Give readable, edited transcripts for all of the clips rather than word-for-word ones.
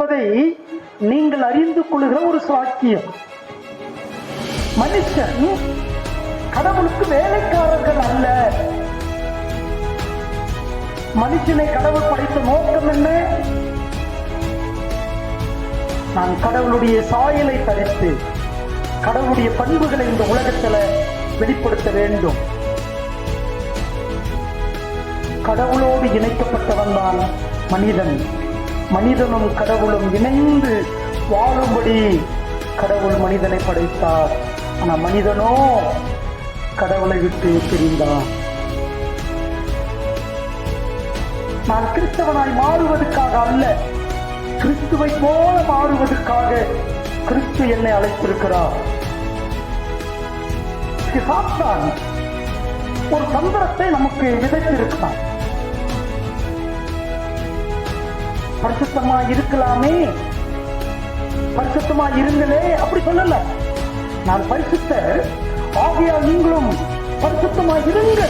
என்பதை நீங்கள் அறிந்து கொள்கிற ஒரு சாக்கியம். மனுஷன் கடவுளுக்கு வேலைக்காரர்கள் அல்ல. மனுஷனை கடவுள் படைத்த நோக்கம் என்ன? நான் கடவுளுடைய சாயலை தரித்து கடவுளுடைய பண்புகளை இந்த உலகத்துல வெளிப்படுத்த வேண்டும். கடவுளோடு இணைக்கப்பட்டவன் தான் மனிதன். மனிதனும் கடவுளும் இணைந்து வாழும்படி கடவுள் மனிதனை படைத்தார். ஆனா மனிதனோ கடவுளை விட்டு பிரிந்தான். நான் கிறிஸ்தவனாய் மாறுவதற்காக அல்ல, கிறிஸ்துவை போல மாறுவதற்காக கிறிஸ்து என்னை அழைத்திருக்கிறார். சாத்தான் ஒரு தந்திரத்தை நமக்கு விதைத்திருக்கிறான். பரிசுத்தமா இருக்கலாமே, பரிசுத்தமா இருங்களே, அப்படி சொல்லல. நான் பரிசுத்த ஆகையால் நீங்களும் பரிசுத்தமா இருங்க.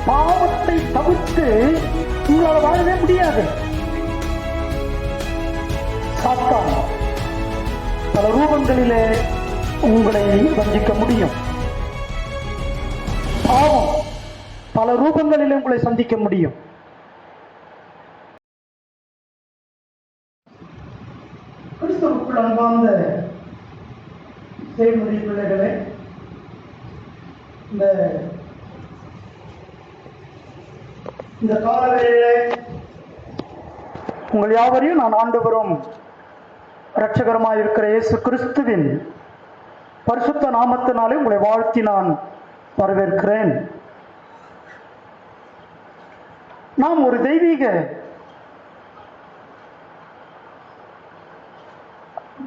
பாவத்தை தவிர்த்து உங்களால் வாழவே முடியாது. சாத்தான் பல ரூபங்களிலே உங்களை வஞ்சிக்க முடியும். பாவம் பல ரூபங்களிலே உங்களை சந்திக்க முடியும். கிறிஸ்துவுக்குள் அன்பார்ந்த தேவனுடைய பிள்ளைகளே, இந்த காலவேளையிலே உங்கள் யாவரையும் நான் ஆண்டவரும் இரட்சகரமாய் இருக்கிற இயேசு கிறிஸ்துவின் பரிசுத்த நாமத்தினாலே உங்களை வாழ்த்தி நான் வரவேற்கிறேன். நாம் ஒரு தெய்வீக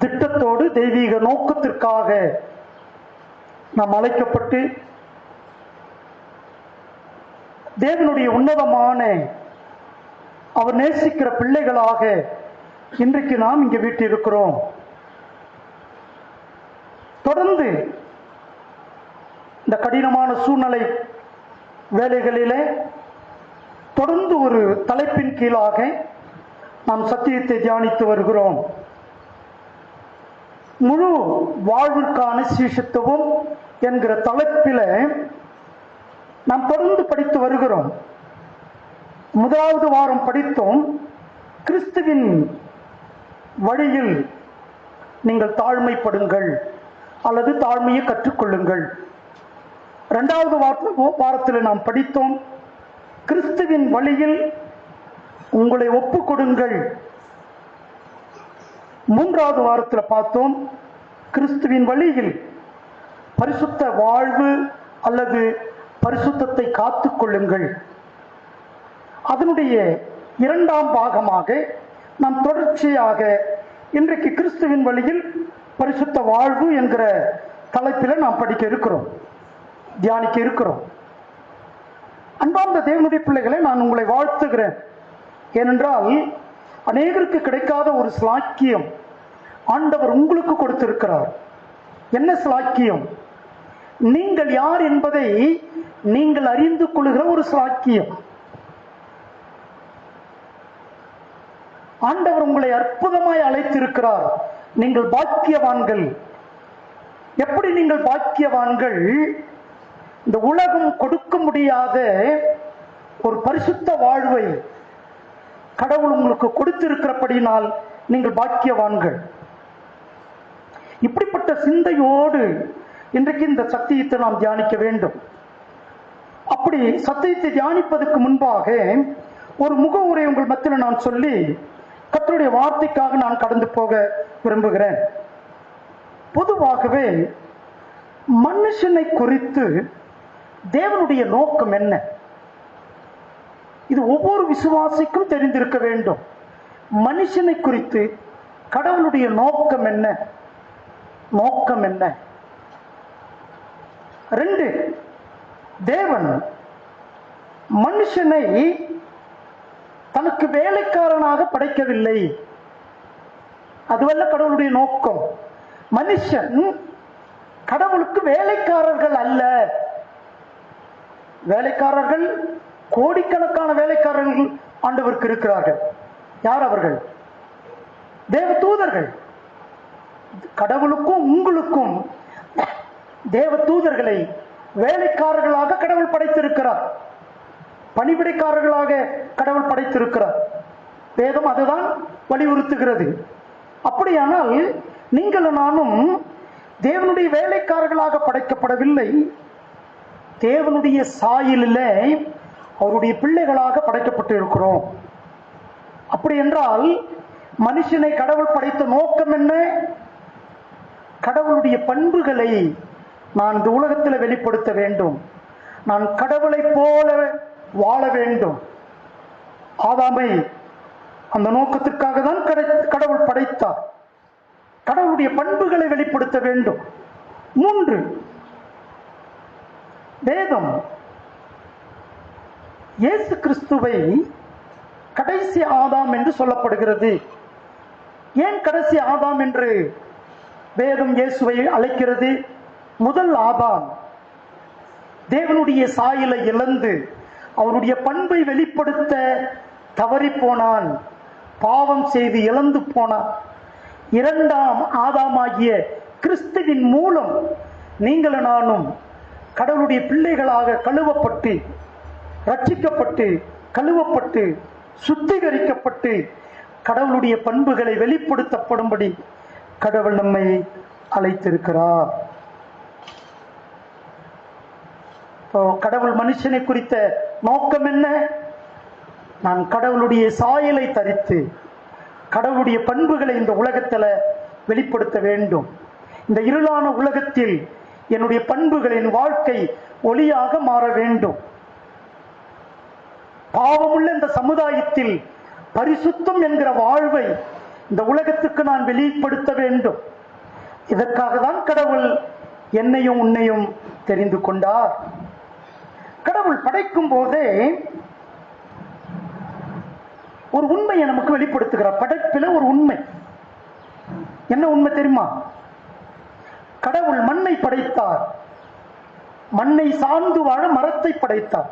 திட்டத்தோடு தெய்வீக நோக்கத்திற்காக நாம் அழைக்கப்பட்டு தேவனுடைய உன்னதமான அவர் நேசிக்கிற பிள்ளைகளாக இன்றைக்கு நாம் இங்கே வீட்டிருக்கிறோம். தொடர்ந்து இந்த கடினமான சூழ்நிலை வேலைகளிலே தொடர்ந்து ஒரு தலைப்பின் கீழாக நாம் சத்தியத்தை தியானித்து வருகிறோம். முழு வாழ்விற்கான சீஷத்துவம் என்கிற தலைப்பில நாம் தொடர்ந்து படித்து வருகிறோம். முதலாவது வாரம் படித்தோம், கிறிஸ்துவின் வழியில் நீங்கள் தாழ்மைப்படுங்கள் அல்லது தாழ்மையை கற்றுக்கொள்ளுங்கள். இரண்டாவது வாரத்தில் நாம் படித்தோம், கிறிஸ்துவின் வழியில் உங்களை ஒப்புக் கொடுங்கள். மூன்றாவது வாரத்தில் பார்த்தோம், கிறிஸ்துவின் வழியில் பரிசுத்த வாழ்வு அல்லது பரிசுத்தத்தை காத்துக் கொள்ளுங்கள். அதனுடைய இரண்டாம் பாகமாக நாம் தொடர்ச்சியாக இன்றைக்கு கிறிஸ்துவின் வழியில் பரிசுத்த வாழ்வு என்கிற தலைப்பில் நாம் படிக்க இருக்கிறோம், தியானிக்க இருக்கிறோம். அன்பார்ந்த தேவனுடைய பிள்ளைகளை, நான் உங்களை வாழ்த்துகிறேன். ஏனென்றால் அநேகருக்கு கிடைக்காத ஒரு ஸ்லாக்கியம் ஆண்டவர் உங்களுக்கு கொடுத்திருக்கிறார். என்ன ஸ்லாக்கியம்? நீங்கள் யார் என்பதை நீங்கள் அறிந்து கொள்கிற ஒரு ஸ்லாக்கியம். ஆண்டவர் உங்களை அற்புதமாய் அழைத்திருக்கிறார். நீங்கள் பாக்கியவான்கள். எப்படி நீங்கள் பாக்கியவான்கள்? இந்த உலகம் கொடுக்க முடியாத ஒரு பரிசுத்த வாழ்வை கடவுள் உங்களுக்கு கொடுத்திருக்கிறபடினால் நீங்கள் பாக்கியவான்கள். இப்படிப்பட்ட சிந்தையோடு இன்றைக்கு இந்த சத்தியத்தை நாம் தியானிக்க வேண்டும். அப்படி சத்தியத்தை தியானிப்பதற்கு முன்பாக ஒரு முகவுரை உங்கள் மத்தியில் நான் சொல்லி கர்த்தருடைய வார்த்தைக்காக நான் கடந்து போக விரும்புகிறேன். பொதுவாகவே மனுஷனை குறித்து தேவனுடைய நோக்கம் என்ன? இது ஒவ்வொரு விசுவாசிக்கும் தெரிந்திருக்க வேண்டும். மனுஷனை குறித்து கடவுளுடைய நோக்கம் என்ன? நோக்கம் என்ன? 2, தேவன் மனுஷனை தனக்கு வேலைக்காரனாக படைக்கவில்லை. அதுவல்ல கடவுளுடைய நோக்கம். மனுஷன் கடவுளுக்கு வேலைக்காரர்கள் அல்ல. வேலைக்காரர்கள் கோடிக்கணக்கான வேலைக்காரர்கள் ஆண்டவருக்கு இருக்கிறார்கள். யார் அவர்கள்? தேவ தூதர்கள். கடவுளுக்கும் உங்களுக்கும் தேவ தூதர்களை வேலைக்காரர்களாக கடவுள் படைத்திருக்கிறார், பணிவிடைக்காரர்களாக கடவுள் படைத்திருக்கிறார். வேதம் அதுதான் வலியுறுத்துகிறது. அப்படியானால் நீங்களும் நானும் தேவனுடைய வேலைக்காரர்களாக படைக்கப்படவில்லை, தேவனுடைய சாயலிலே அவருடைய பிள்ளைகளாக படைக்கப்பட்டு இருக்கிறோம். அப்படி என்றால் மனுஷனை கடவுள் படைத்த நோக்கம் என்ன? கடவுளுடைய பண்புகளை நான் இந்த உலகத்தில் வெளிப்படுத்த வேண்டும், நான் கடவுளை போல வாழ வேண்டும். ஆதாமை அந்த நோக்கத்திற்காக தான் கடவுள் படைத்தார். கடவுளுடைய பண்புகளை வெளிப்படுத்த வேண்டும். 3, வேதம் இயேசு கிறிஸ்துவை கடைசி ஆதாம் என்று சொல்லப்படுகிறது. ஏன் கடைசி ஆதாம் என்று வேதம் இயேசுவை அழைக்கிறது? முதல் ஆதாம் தேவனுடைய சாயலை இழந்து அவருடைய பண்பை வெளிப்படுத்த தவறி போனான், பாவம் செய்து இழந்து போனான். 2ஆம் ஆதாமாகிய கிறிஸ்துவின் மூலம் நீங்களும் நானும் கடவுளுடைய பிள்ளைகளாக கழுவப்பட்டு, ரட்சிக்கப்பட்டு, கழுவப்பட்டு, சுத்திகரிக்கப்பட்டு கடவுளுடைய பண்புகளை வெளிப்படுத்தப்படும்படி கடவுள் நம்மை அழைத்திருக்கிறார். கடவுள் மனுஷனை குறித்த நோக்கம் என்ன? நான் கடவுளுடைய சாயலை தரித்து கடவுளுடைய பண்புகளை இந்த உலகத்தில் வெளிப்படுத்த வேண்டும். இந்த இருளான உலகத்தில் என்னுடைய பண்புகளின் வாழ்க்கை ஒளியாக மாற வேண்டும். பாவமுள்ள இந்த சமுதாயத்தில் பரிசுத்தம் என்கிற வாழ்வை இந்த உலகத்துக்கு நான் வெளிப்படுத்த வேண்டும். இதற்காக தான் கடவுள் என்னையும் உன்னையும் தெரிந்து கொண்டார். கடவுள் படைக்கும் போதே ஒரு உண்மையை நமக்கு வெளிப்படுத்துகிறார். படைப்பில ஒரு உண்மை. என்ன உண்மை தெரியுமா? கடவுள் மண்ணை படைத்தார், மண்ணை சார்ந்து வாழ மரத்தை படைத்தார்.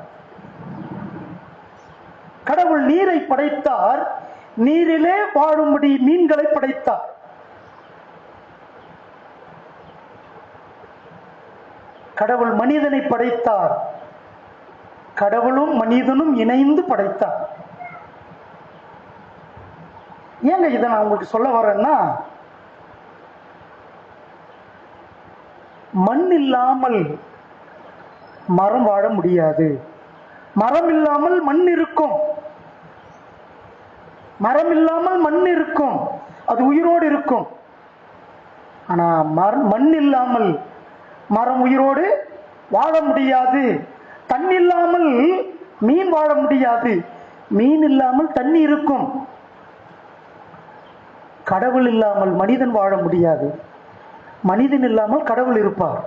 கடவுள் நீரை படைத்தார், நீரிலே வாழும்படி மீன்களை படைத்தார். கடவுள் மனிதனை படைத்தார், கடவுளும் மனிதனும் இணைந்து படைத்தார். ஏங்க இதை நான் உங்களுக்கு சொல்ல வரேன்னா, மண் இல்லாமல் மரம் வாழ முடியாது, மரம் இல்லாமல் மண் இருக்கும், மரம் இல்லாமல் மண் இருக்கும், அது உயிரோடு இருக்கும். ஆனா மண் இல்லாமல் மரம் உயிரோடு வாழ முடியாது. தண்ணி இல்லாமல் மீன் வாழ முடியாது, மீன் இல்லாமல் தண்ணி இருக்கும். கடவுள் இல்லாமல் மனிதன் வாழ முடியாது, மனிதன் இல்லாமல் கடவுள் இருப்பார்.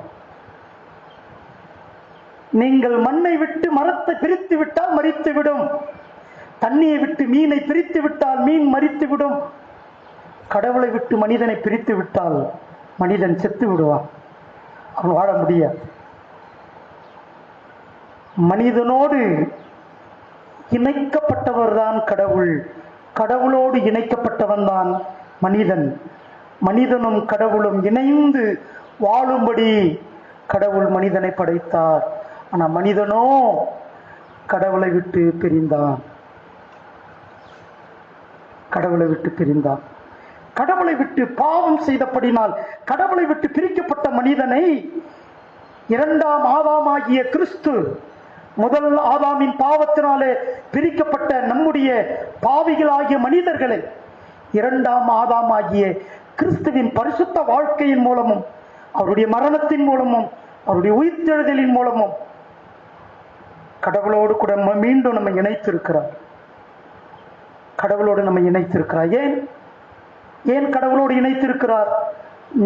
நீங்கள் மண்ணை விட்டு மரத்தை பிரித்து விட்டால் மரித்து விடும், தண்ணியை விட்டு மீனை பிரித்து விட்டால் மீன் மரித்து விடும். கடவுளை விட்டு மனிதனை பிரித்து விட்டால் மனிதன் செத்து விடுவான், அவன் வாழ முடியாது. மனிதனோடு இணைக்கப்பட்டவர் தான் கடவுள், கடவுளோடு இணைக்கப்பட்டவன் தான் மனிதன். மனிதனும் கடவுளும் இணைந்து வாழும்படி கடவுள் மனிதனை படைத்தார். ஆனா மனிதனோ கடவுளை விட்டு பிரிந்தான், கடவுளை விட்டு பிரிந்தான். கடவுளை விட்டு பாவம் செய்தபடினால் கடவுளை விட்டு பிரிக்கப்பட்ட மனிதனை 2ஆம் ஆதாமாகிய கிறிஸ்து, முதல் ஆதாமின் பாவத்தினாலே பிரிக்கப்பட்ட நம்முடைய பாவிகளாகிய மனிதர்களை 2ஆம் ஆதாமாகிய கிறிஸ்துவின் பரிசுத்த வாழ்க்கையின் மூலமும் அவருடைய மரணத்தின் மூலமும் அவருடைய உயிர்த்தெழுதலின் மூலமும் கடவுளோடு கூட மீண்டும் நம்ம இணைத்திருக்கிறார். கடவுளோடு நம்ம இணைத்திருக்கிறார். ஏன் கடவுளோடு இணைத்திருக்கிறார்?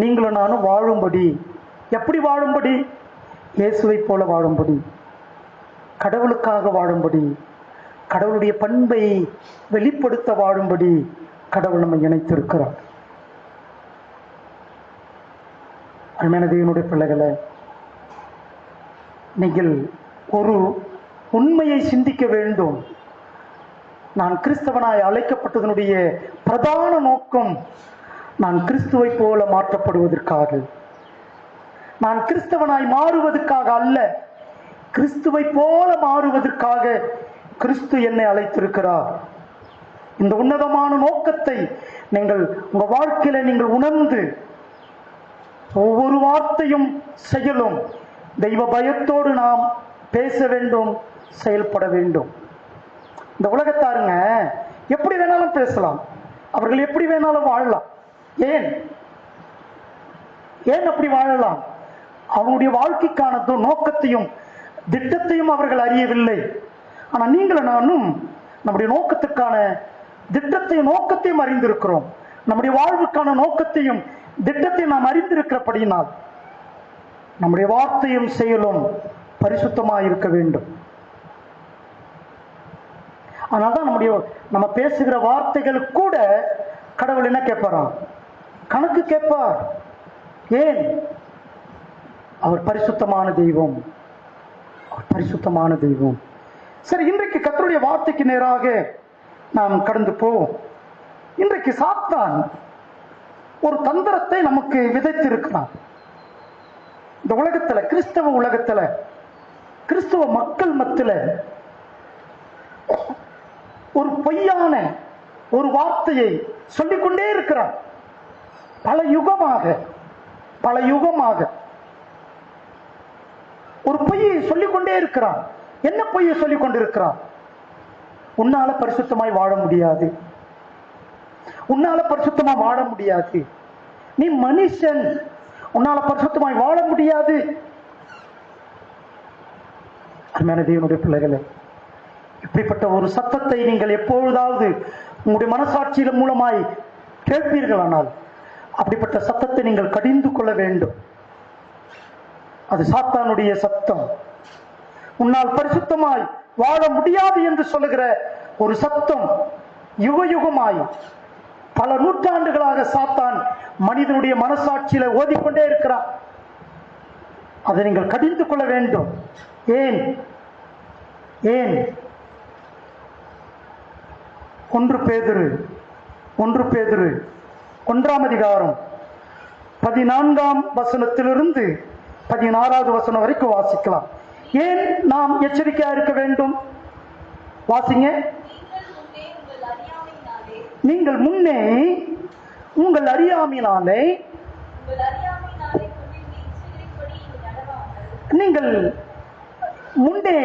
நீங்களும் நானும் வாழும்படி. எப்படி வாழும்படி? இயேசுவை போல வாழும்படி, கடவுளுக்காக வாழும்படி, கடவுளுடைய பண்பை வெளிப்படுத்த வாழும்படி கடவுள் நம்ம இணைத்திருக்கிறார். அருமையான தேவனுடைய பிள்ளைகளை, நீங்கள் ஒரு உண்மையை சிந்திக்க வேண்டும். நான் கிறிஸ்தவனாய் அழைக்கப்பட்டதனுடைய பிரதான நோக்கம் நான் கிறிஸ்துவை போல மாற்றப்படுவதற்காக, நான் கிறிஸ்தவனாய் மாறுவதற்காக அல்ல, கிறிஸ்துவை போல மாறுவதற்காக கிறிஸ்து என்னை அழைத்திருக்கிறார். இந்த உன்னதமான நோக்கத்தை நீங்கள் உங்க வாழ்க்கையில நீங்கள் உணர்ந்து ஒவ்வொரு வார்த்தையும் செயலும் தெய்வ பயத்தோடு நாம் பேச வேண்டும், செயல்பட வேண்டும். இந்த உலகத்தாருங்க எப்படி வேணாலும் பேசலாம், அவர்கள் எப்படி வேணாலும் வாழலாம். ஏன் ஏன் அப்படி வாழலாம்? அவனுடைய வாழ்க்கைக்கான நோக்கத்தையும் திட்டத்தையும் அவர்கள் அறியவில்லை. ஆனா நீங்களும் நானும் நம்முடைய நோக்கத்துக்கான திட்டத்தையும் நோக்கத்தையும் அறிந்திருக்கிறோம். நம்முடைய வாழ்வுக்கான நோக்கத்தையும் திட்டத்தையும் நாம் அறிந்திருக்கிறபடியினால் நம்முடைய வார்த்தையும் செயலும் பரிசுத்தமாக இருக்க வேண்டும். அதனால்தான் நம்ம பேசுகிற வார்த்தைகள் கூட கடவுள் என்ன கேட்பாராம்? கணக்கு கேட்பார். ஏன்? அவர் பரிசுத்தமான தெய்வம், அவர் பரிசுத்தமான தெய்வம். சரி, இன்றைக்கு கர்த்தருடைய வார்த்தைக்கு நேராக நாம் கடந்து போவோம். இன்றைக்கு சாத்தான் ஒரு தந்திரத்தை நமக்கு விதைத்திருக்கிறான். இந்த உலகத்துல, கிறிஸ்தவ உலகத்துல, கிறிஸ்தவ மக்கள் மத்தியில ஒரு பொய்யான ஒரு வார்த்தையை சொல்லிக்கொண்டே இருக்கிறான். பல யுகமாக ஒரு பொய்யை சொல்லிக்கொண்டே இருக்கிறான். என்ன பொய்யை சொல்லிக் கொண்டிருக்கிறான்? உன்னால பரிசுத்தமாய் வாழ முடியாது, உன்னால பரிசுத்தமா வாழ முடியாது, நீ மனுஷன், உன்னால பரிசுத்தமாய் வாழ முடியாது. அருமையான தேவனுடைய பிள்ளைகளே, இப்படிப்பட்ட ஒரு சத்தத்தை நீங்கள் எப்பொழுதாவது உங்களுடைய மனசாட்சியில மூலமாய் கேட்பீர்களானால் அப்படிப்பட்ட சத்தத்தை நீங்கள் கடிந்து கொள்ள வேண்டும். அது சாத்தானுடைய சத்தம். உன்னால் பரிசுத்தமாய் வாழ முடியாது என்று சொல்லுகிற ஒரு சத்தம். யுகயுகமாய் பல நூற்றாண்டுகளாக சாத்தான் மனிதனுடைய மனசாட்சியில ஓதிக்கொண்டே இருக்கிறான். அதை நீங்கள் கடிந்து கொள்ள வேண்டும். ஏன்? 1 பேதுரு 1ஆம் அதிகாரம் 14ஆம் வசனத்திலிருந்து 16வது வசனம் வரைக்கும் வாசிக்கலாம். ஏன் நாம் எச்சரிக்கையா இருக்க வேண்டும்? வாசிங்க. நீங்கள் முன்னே உங்கள் அறியாமையினாலே நீங்கள் முன்னே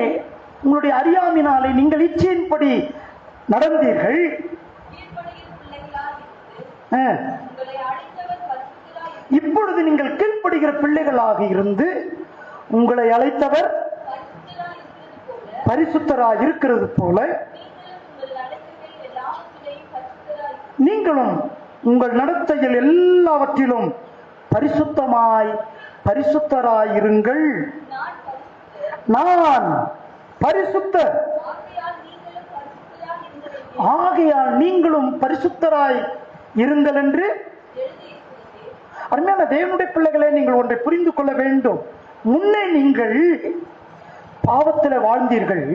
உங்களுடைய அறியாமையினாலே நீங்கள் இச்சையின்படி நடந்தீர்கள். இப்பொழுது நீங்கள் கீழ்ப்படுகிற பிள்ளைகளாக இருந்து உங்களை அழைத்தவர் பரிசுத்தராய் இருக்கிறது போல நீங்களும் உங்கள் நடத்தையில் எல்லாவற்றிலும் பரிசுத்தராயிருங்கள். நான் பரிசுத்தர், ஆகையால் நீங்களும் பரிசுத்தராய் இருங்கள் என்று. அருமையான தேவனுடைய பிள்ளைகளை, நீங்கள் ஒன்றை புரிந்து கொள்ள வேண்டும். முன்னே நீங்கள் பாவத்தில் வாழ்ந்தீர்கள்.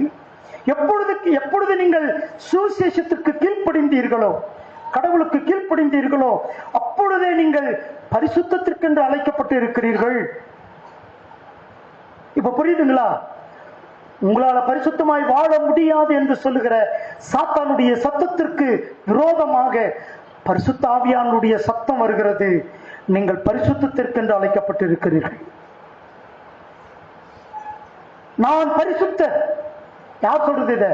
எப்பொழுது நீங்கள் சுவிசேஷத்திற்கு கீழ்ப்படிந்தீர்களோ, கடவுளுக்கு கீழ்ப்படிந்தீர்களோ, அப்பொழுதே நீங்கள் பரிசுத்தத்திற்கென்று அழைக்கப்பட்டு இருக்கிறீர்கள். இப்ப புரியுதுங்களா? உங்களால பரிசுத்தமாய் வாழ முடியாது என்று சொல்லுகிற சாத்தானுடைய சத்தத்திற்கு விரோதமாக பரிசுத்த ஆவியானுடைய சத்தம் வருகிறது. நீங்கள் பரிசுத்தத்திற்கென்று அழைக்கப்பட்டு இருக்கிறீர்கள். நான் பரிசுத்தர். யார் சொல்றது? இத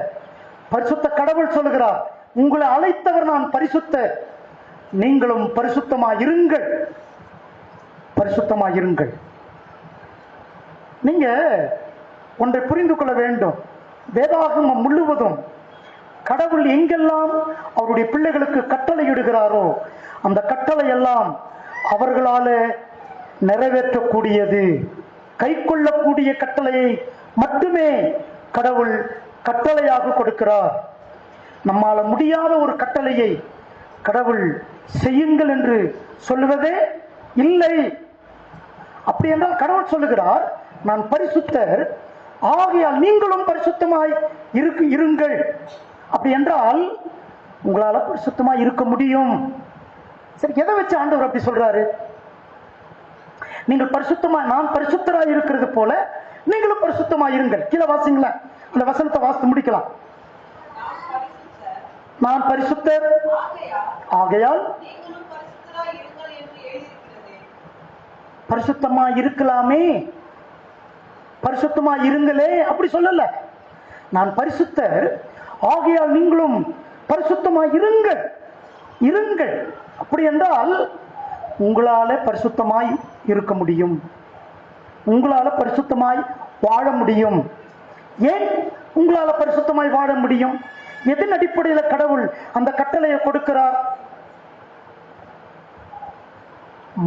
பரிசுத்த கடவுள் சொல்லுகிறார். உங்களை அழைத்தவர் நான் பரிசுத்தர், நீங்களும் பரிசுத்தமாயிருங்கள். நீங்க ஒன்றை புரிந்து கொள்ள வேண்டும். வேதாகமம் முழுவதும் கடவுள் எங்கெல்லாம் அவருடைய பிள்ளைகளுக்கு கட்டளை இடுகிறாரோ அந்த கட்டளை எல்லாம் அவர்களால நிறைவேற்றக்கூடியது. கை கொள்ளக்கூடிய கட்டளையை மட்டுமே கடவுள் கட்டளையாக கொடுக்கிறார். நம்மால முடியாத ஒரு கட்டளையை கடவுள் செய்யுங்கள் என்று சொல்லுவதே இல்லை. அப்படி என்றால் கடவுள் சொல்லுகிறார், நான் பரிசுத்தர், ஆகையால் நீங்களும் பரிசுத்தமாய் இருங்கள். அப்படி என்றால் உங்களால பரிசுத்தமா இருக்க முடியும். சரி, எதை வச்சு ஆண்டவர் அப்படி சொல்றாரு? நீங்கள் பரிசுத்தமா, நான் பரிசுத்தரா இருக்கிறது போல நீங்களும் பரிசுத்தமா இருங்கள். கீழே வாசிங்களேன், அந்த வசனத்தை வாசித்து முடிக்கலாம். நான் பரிசுத்தர் ஆகையால் பரிசுத்தமா இருக்கலாமே, பரிசுத்தமா இருங்களே, அப்படி சொல்லல. நான் பரிசுத்தர் ஆகையால் நீங்களும் பரிசுத்தமா இருங்கள். இருங்கள் அப்படி என்றால் உங்களால பரிசுத்தமாய் இருக்க முடியும், உங்களால பரிசுத்தமாய் வாழ முடியும். ஏன் உங்களால பரிசுத்தமாய் வாழ முடியும்? எதன் அடிப்படையில் கடவுள் அந்த கட்டளையை கொடுக்கிறார்?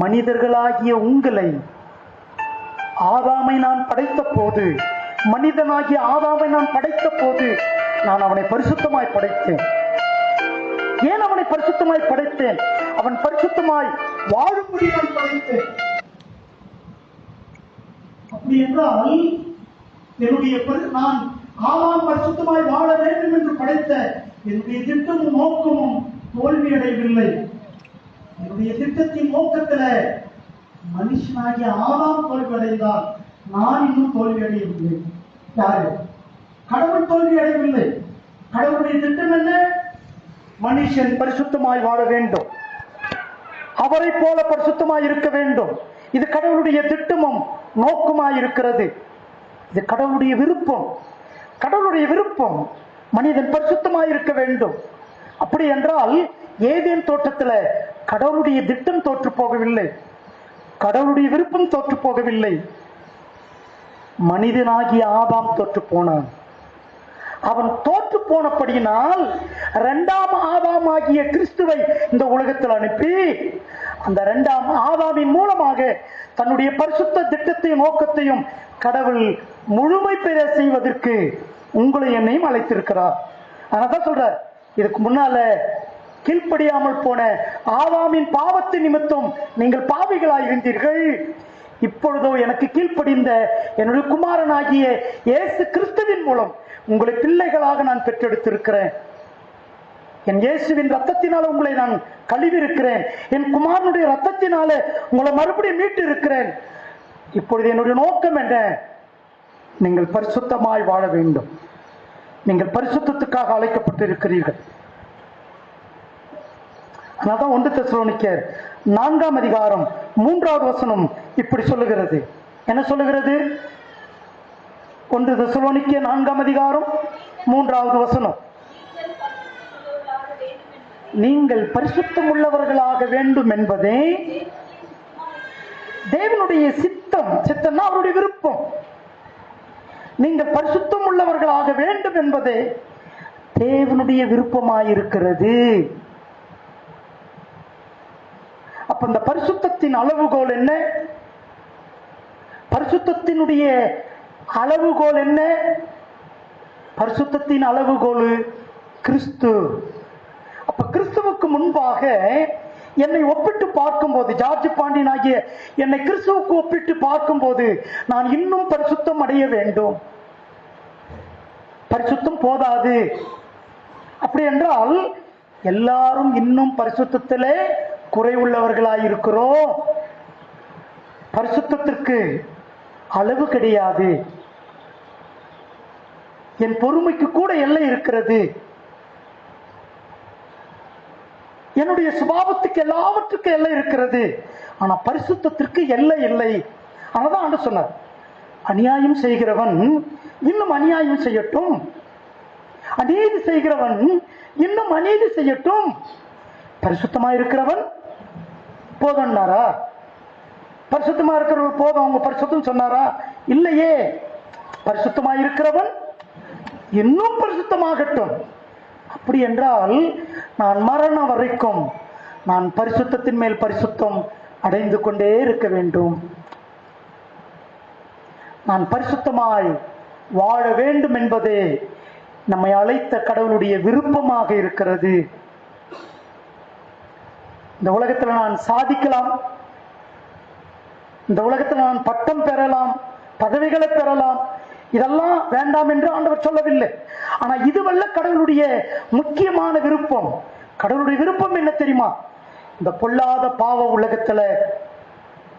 மனிதர்களாகிய உங்களை, ஆதாமை நான் படைத்த போது, மனிதனாகிய ஆதாமை நான் படைத்த போது நான் அவனை பரிசுத்தமாய் படைத்தேன். ஏன் அவனை பரிசுத்தமாய் படைத்தேன்? அவன் பரிசுத்தமாய் வாழும்படியாய் படைத்தேன். அப்படி என்றால் என்னுடைய நான் ஆதாம் பரிசுத்தமாய் வாழ வேண்டும் என்று படைத்த என்னுடைய திட்டமும் நோக்கமும் தோல்வியடையவில்லை. என்னுடைய திட்டத்தின் நோக்கத்தில் மனுஷனாகிய ஆதாம் தோல்வியடைந்தால் நான் இன்னும் தோல்வியடையவில்லை. யாரு? கடவுள் தோல்வியடையவில்லை. கடவுளுடைய திட்டம் என்ன? மனுஷன் பரிசுத்தமாய் வாழ வேண்டும், அவரை போல பரிசுத்தமாய் இருக்க வேண்டும். இது கடவுளுடைய திட்டமும் நோக்கமாய் இருக்கிறது. இது கடவுளுடைய விருப்பம். கடவுளுடைய விருப்பம் மனிதன் பரிசுத்தமாய் இருக்க வேண்டும். அப்படி என்றால் ஏதேன் தோட்டத்தில் கடவுளுடைய திட்டம் தோற்று போகவில்லை, கடவுளுடைய விருப்பம் தோற்று போகவில்லை. மனிதனாகிய ஆதாம் தோற்று போனான். அவன் தோற்று போனபடியினால் இரண்டாம் ஆதாம் ஆகிய கிறிஸ்துவை இந்த உலகத்தில் அனுப்பி அந்த இரண்டாம் ஆதாமின் மூலமாக தன்னுடைய பரிசுத்த திட்டத்தையும் நோக்கத்தையும் கடவுள் முழுமை பெற செய்வதற்கு உங்களை என்னையும் அழைத்திருக்கிறார். அதனால்தான் சொல்றார், இதுக்கு முன்னால கீழ்ப்படியாமல் போன ஆதாமின் பாவத்தின் நிமித்தம் நீங்கள் பாவிகளாய் இருந்தீர்கள். இப்பொழுதோ எனக்கு கீழ்ப்படிந்த என்னுடைய குமாரனாகிய இயேசு கிறிஸ்துவின் மூலம் உங்களை பிள்ளைகளாக நான் பெற்றெடுத்திருக்கிறேன். என் இயேசுவின் ரத்தத்தினால உங்களை நான் கழுவி இருக்கிறேன். என் குமாரனுடைய ரத்தத்தினால உங்களை மறுபடியும் மீட்டு இருக்கிறேன். இப்பொழுது என்னுடைய நோக்கம் என்ன? நீங்கள் பரிசுத்தமாய் வாழ வேண்டும். நீங்கள் பரிசுத்தத்துக்காக அழைக்கப்பட்டிருக்கிறீர்கள். அதனால்தான் 1 தெசலோனிக்கேயர் 4ஆம் அதிகாரம் 3வது வசனம் இப்படி சொல்லுகிறது. என்ன சொல்லுகிறது? 1 தெசலோனிக்கேயர் 4ஆம் அதிகாரம் 3வது வசனம், நீங்கள் பரிசுத்தம் உள்ளவர்களாக வேண்டும் என்பதே தேவனுடைய சித்தம். சித்தம்னா அவருடைய விருப்பம். நீங்கள் பரிசுத்தம் உள்ளவர்களாக வேண்டும் என்பதே தேவனுடைய விருப்பமாயிருக்கிறது. அப்ப இந்த பரிசுத்தத்தின் அளவுகோல் என்ன? பரிசுத்தத்தினுடைய அளவுகோல் என்ன? பரிசுத்தத்தின் அளவுகோல் கிறிஸ்து. அப்ப கிறிஸ்துவுக்கு முன்பாக என்னை ஒப்பிட்டு பார்க்கும்போது, ஜார்ஜ் பாண்டியன் ஆகிய என்னை கிறிஸ்துவுக்கு ஒப்பிட்டு பார்க்கும்போது நான் இன்னும் பரிசுத்தம் அடைய வேண்டும். பரிசுத்தம் போதாது. அப்படி என்றால் எல்லாரும் இன்னும் பரிசுத்தத்திலே குறைவுள்ளவர்களாயிருக்கிறோம். பரிசுத்தத்திற்கு அளவு கிடையாது. என் பொறுமைக்கு கூட எல்லை இருக்கிறது. என்னுடைய சுபாவத்துக்கு எல்லாவற்றுக்கும் எல்லை இருக்கிறது. ஆனா பரிசுத்தத்திற்கு எல்லை இல்லை. அதனால்தான் ஆண்டவர் சொன்னார், அநியாயம் செய்கிறவன் இன்னும் அநியாயம் செய்யட்டும், அநீதி செய்கிறவன் இன்னும் அநீதி செய்யட்டும். பரிசுத்தமா இருக்கிறவன் போதும்னாரா? பரிசுத்தமா இருக்கிறவன் போதும் அவங்க பரிசுத்தம் சொன்னாரா? இல்லையே. பரிசுத்தமா இருக்கிறவன் இன்னும் பரிசுத்தமாகட்டும். அப்படி என்றால் நான் மரணம் வரைக்கும் நான் பரிசுத்தத்தின் மேல் பரிசுத்தம் அடைந்து கொண்டே இருக்க வேண்டும். நான் பரிசுத்தமாய் வாழ வேண்டும் என்பதே நம்மை அழைத்த கடவுளுடைய விருப்பமாக இருக்கிறது. இந்த உலகத்தில் நான் சாதிக்கலாம், இந்த உலகத்தில் நான் பட்டம் பெறலாம், பதவிகளை பெறலாம், இதெல்லாம் வேண்டாம் என்று ஆண்டவர் சொல்லவில்லை. ஆனா இதுவல்ல கடவுளுடைய முக்கியமான விருப்பம். கடவுளுடைய விருப்பம் என்ன தெரியுமா? இந்த பொல்லாத பாவ உலகத்துல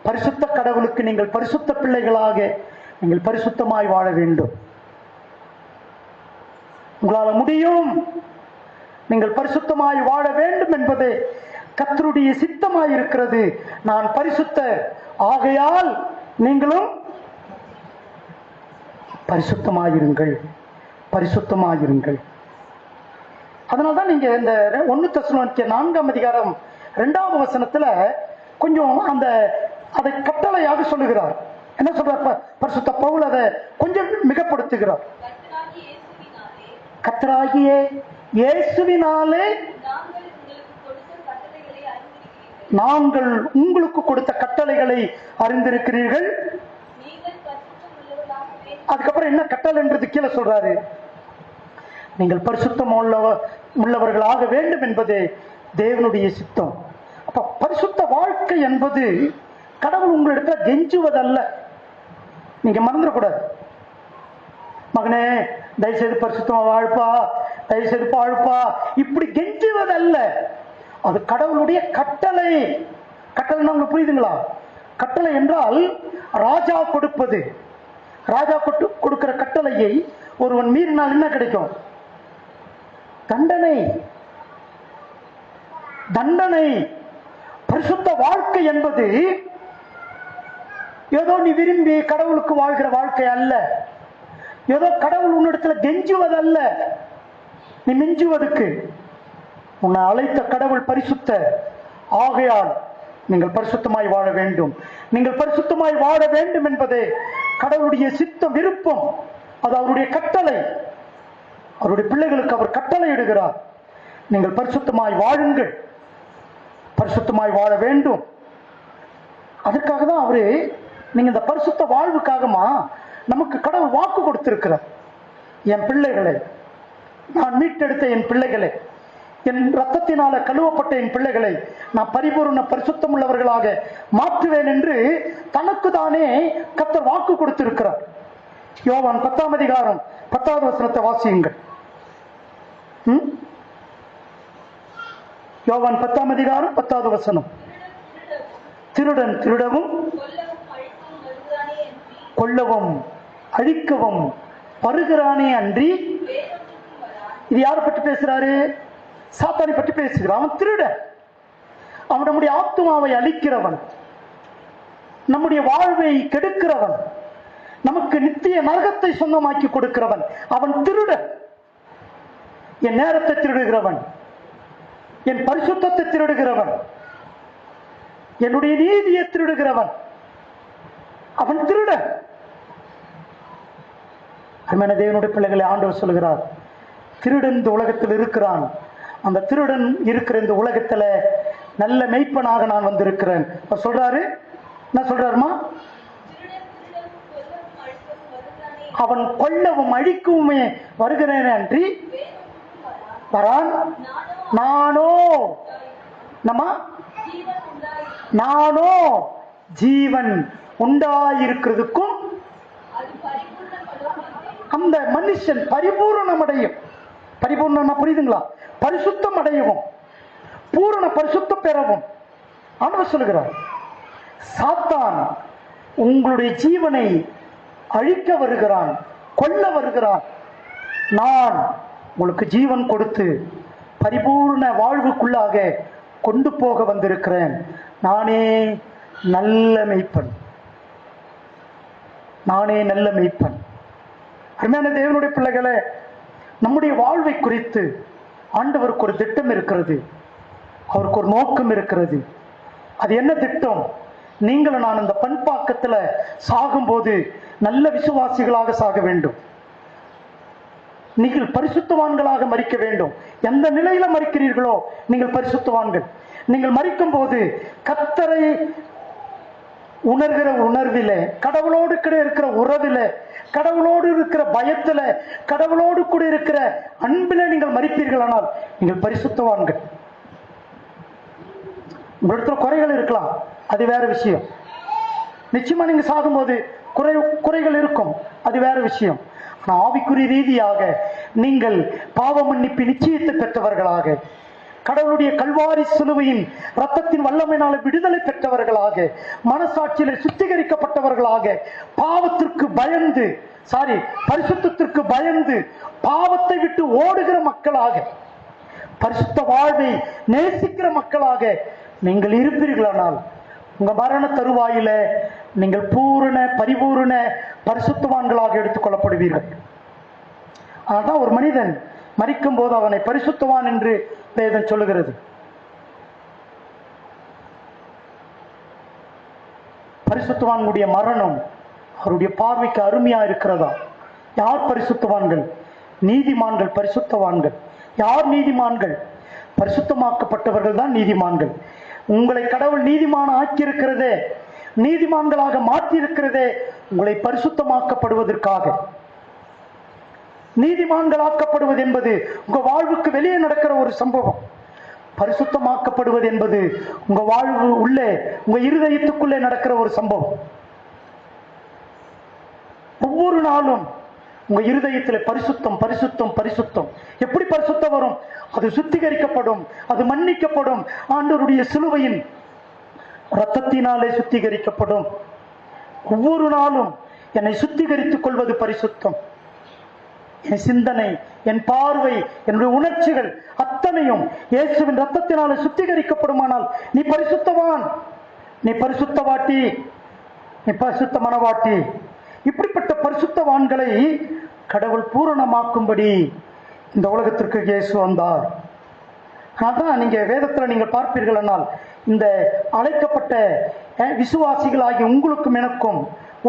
பரிசுத்த கடவுளுக்கு நீங்கள் பரிசுத்த பிள்ளைகளாக நீங்கள் பரிசுத்தமாய் வாழ வேண்டும். உங்களால் முடியும். நீங்கள் பரிசுத்தமாய் வாழ வேண்டும் என்பது கர்த்தருடைய சித்தமாய் இருக்கிறது. நான் பரிசுத்தர், ஆகையால் நீங்களும் பரிசுத்தமாயிருங்கள், பரிசுத்தமாயிருங்கள். அதனால்தான் நீங்க இந்த 1 தெசலோனிக்கேயர் 4ஆம் அதிகாரம் 2வது வசனத்துல கொஞ்சம் அந்த அதை கட்டளையாக சொல்லுகிறார். என்ன சொல்றார் பரிசுத்த பவுல்? அதை கொஞ்சம் மிகப்படுத்துகிறார். கர்த்தராகிய இயேசுவினாலே நாங்கள் உங்களுக்கு கொடுத்த கட்டளைகளை அறிந்திருக்கிறீர்கள். அதுக்கப்புறம் என்ன கட்டளை என்றது கீழே சொல்றாரு, நீங்கள் பரிசுத்தம் உள்ளவர்களாக வேண்டும் என்பது தேவனுடைய சித்தம். அப்ப பரிசுத்த வாழ்க்கை என்பது கடவுள் உங்களிடத்துல கெஞ்சுவதல்ல. நீங்க மறந்துடக்கூடாது. மகனே தயவுசெய்து பரிசுத்தமா வாழ்ப்பா, தயவுசெய்து வாழ்ப்பா, இப்படி கெஞ்சுவதல்ல. அது கடவுளுடைய கட்டளை. கட்டளை உங்களுக்கு புரியுதுங்களா? கட்டளை என்றால் ராஜா கொடுப்பது. ராஜா கொடுக்கிற கட்டளையை ஒருவன் மீறினால் என்ன கிடைக்கும்? தண்டனை. தண்டனை. பரிசுத்த வாழ்க்கை என்பது ஏதோ நீ விரும்பி கடவுளுக்கு வாழ்கிற வாழ்க்கை அல்ல. ஏதோ கடவுள் உன்னிடத்துல கெஞ்சுவதல்ல, நீ மிஞ்சுவதற்கு. உன்னை அழைத்த கடவுள் பரிசுத்த, ஆகையால் நீங்கள் பரிசுத்தமாய் வாழ வேண்டும். நீங்கள் பரிசுத்தமாய் வாழ வேண்டும் என்பது கடவுளுடைய சித்த விருப்பம். அது அவருடைய கட்டளை. அவருடைய பிள்ளைகளுக்கு அவர் கட்டளை இடுகிறார். நீங்கள் பரிசுத்தமாய் வாழுங்கள், பரிசுத்தமாய் வாழ வேண்டும். அதற்காக தான் அவரு நீங்க இந்த பரிசுத்த வாழ்வுக்காகமா நமக்கு கடவுள் வாக்கு கொடுத்திருக்கிறார். என் பிள்ளைகளை, நான் மீட்டெடுத்த என் பிள்ளைகளை, என் ரத்தத்தினால கழுவப்பட்ட என் பிள்ளைகளை நான் பரிபூர்ண பரிசுத்தம் உள்ளவர்களாக மாற்றுவேன் என்று தனக்கு தானே கர்த்தர் வாக்கு கொடுத்திருக்கிறார். யோவான் 10ஆம் அதிகாரம் 10வது வசனத்தை வாசியுங்கள். யோவான் 10ஆம் அதிகாரம் 10வது வசனம். திருடன் திருடவும் கொல்லவும் அழிக்கவும் வருகிறானே அன்றி. இது யாரை பற்றி பேசுறாரு? சாத்தானை பற்றி பேசுகிறான். அவன் திருடன். அவன் நம்முடைய ஆத்துமாவை அழிக்கிறவன், நம்முடைய வாழ்வை கெடுக்கிறவன், நமக்கு நித்திய நரகத்தை சொந்தமாக்கி கொடுக்கிறவன். அவன் திருடன். என் நேரத்தை திருடுகிறவன், என் பரிசுத்தத்தை திருடுகிறவன், என்னுடைய நீதியை திருடுகிறவன், அவன் திருடன். அருமையான தேவனுடைய பிள்ளைகளை ஆண்டவர் சொல்கிறார், திருடன் இந்த உலகத்தில் இருக்கிறான். அந்த திருடன் இருக்கிற இந்த உலகத்துல நல்ல மெய்ப்பனாக நான் வந்திருக்கிறேன். சொல்றாரு. என்ன சொல்றாருமா? அவன் கொல்லவும் அழிக்கவுமே வருகிறேன் அன்றி வரான். நானோ நானோ ஜீவன் உண்டாயிருக்கிறதுக்கும் அந்த மனுஷன் பரிபூரணம் அடையும். பரிபூர்ணம் புரியுதுங்களா? பரிசுத்தம் அடையவும், பூரண பரிசுத்தம் பெறவும் ஆண்டவர் சொல்லுகிறார். சாத்தான் உங்களுடைய ஜீவனை அழிக்க வருகிறான், கொல்ல வருகிறான். நான் உங்களுக்கு ஜீவன் கொடுத்து பரிபூர்ண வாழ்வுக்குள்ளாக கொண்டு போக வந்திருக்கிறேன். நானே நல்ல மெய்ப்பன், நானே நல்ல மெய்ப்பன். அருமையான தேவனுடைய பிள்ளைகளே, நம்முடைய வாழ்வை குறித்து ஆண்டவருக்கு ஒரு திட்டம் இருக்கிறது, அவருக்கு ஒரு நோக்கம் இருக்கிறது. அது என்ன திட்டம்? நீங்களும் நான் இந்த பண்பாக்கத்துல சாகும்போது நல்ல விசுவாசிகளாக சாக வேண்டும். நீங்கள் பரிசுத்தவான்களாக மரிக்க வேண்டும். எந்த நிலையில மரிக்கிறீர்களோ நீங்கள் பரிசுத்தவான்கள். நீங்கள் மரிக்கும் போது கர்த்தரை உணர்கிற உணர்விலே, கடவுளோடு கூட இருக்கிற உறவிலே, கடவுளோடு இருக்கிற பயத்துல, கடவுளோடு கூட இருக்கிற அன்பிலே நீங்கள் மரிப்பீர்கள். ஆனால் நீங்கள் பரிசுத்தவான்கள். உங்களிடத்துல குறைகள் இருக்கலாம், அது வேற விஷயம். நிச்சயமா நீங்க சாகும்போது குறைகள் இருக்கும், அது வேற விஷயம். ஆனா ஆவிக்குரிய ரீதியாக நீங்கள் பாவ மன்னிப்பு நிச்சயத்தை பெற்றவர்களாக, கடவுளுடைய கல்வாரி சிலுவையின் ரத்தத்தின் வல்லமையினால விடுதலை பெற்றவர்களாக, மனசாட்சியில சுத்திகரிக்கப்பட்டவர்களாக, பாவத்திற்கு பயந்து பரிசுத்தத்திற்கு பயந்து பாவத்தை விட்டு ஓடுகிற மக்களாக, பரிசுத்த வாழ்வை நேசிக்கிற மக்களாக நீங்கள் இருப்பீர்களானால் உங்க மரண தருவாயில நீங்கள் பூரண பரிபூரண பரிசுத்தவான்களாக எடுத்துக் கொள்ளப்படுவீர்கள். அதான் ஒரு மனிதன் மரிக்கும் போது அவனை பரிசுத்தவான் என்று வேதம் சொல்லுகிறது. பரிசுத்தவான்களுடைய மரணம் அவருடைய பார்வைக்கு அருமையா இருக்கிறதா? யார் பரிசுத்தவான்கள்? நீதிமான்கள் பரிசுத்தவான்கள். யார் நீதிமான்கள்? பரிசுத்தமாக்கப்பட்டவர்கள் தான் நீதிமான்கள். உங்களை கடவுள் நீதிமான ஆக்கியிருக்கிறதே, நீதிமான்களாக மாற்றி இருக்கிறதே உங்களை பரிசுத்தமாக்கப்படுவதற்காக. நீதிமான்களாக்கப்படுவது என்பது உங்க வாழ்வுக்கு வெளியே நடக்கிற ஒரு சம்பவம். பரிசுத்தமாக்கப்படுவது என்பது உங்க வாழ்வு உள்ளே, உங்க இருதயத்துக்குள்ளே நடக்கிற ஒரு சம்பவம். ஒவ்வொரு நாளும் உங்க இருதயத்தில் பரிசுத்தம் பரிசுத்தம் பரிசுத்தம். எப்படி பரிசுத்தம் வரும்? அது சுத்திகரிக்கப்படும், அது மன்னிக்கப்படும். ஆண்டவருடைய சிலுவையின் இரத்தத்தினாலே சுத்திகரிக்கப்படும். ஒவ்வொரு நாளும் என்னை சுத்திகரித்துக் கொள்வது பரிசுத்தம். என் சிந்தனை, என் பார்வை, என்னுடைய உணர்ச்சிகள் அத்தனையும் இயேசுவின் ரத்தத்தினாலே சுத்திகரிக்கப்படுமானால் நீ பரிசுத்தவான், நீ பரிசுத்தவாட்டி, நீ பரிசுத்த மனவாட்டி. இப்படிப்பட்ட பரிசுத்தவான்களை கடவுள் பூரணமாக்கும்படி இந்த உலகத்திற்கு இயேசு வந்தார். அதான் நீங்க வேதத்துல நீங்க பார்ப்பீர்கள் என்றால், இந்த அழைக்கப்பட்ட விசுவாசிகளாகி உங்களுக்கும் எனக்கும்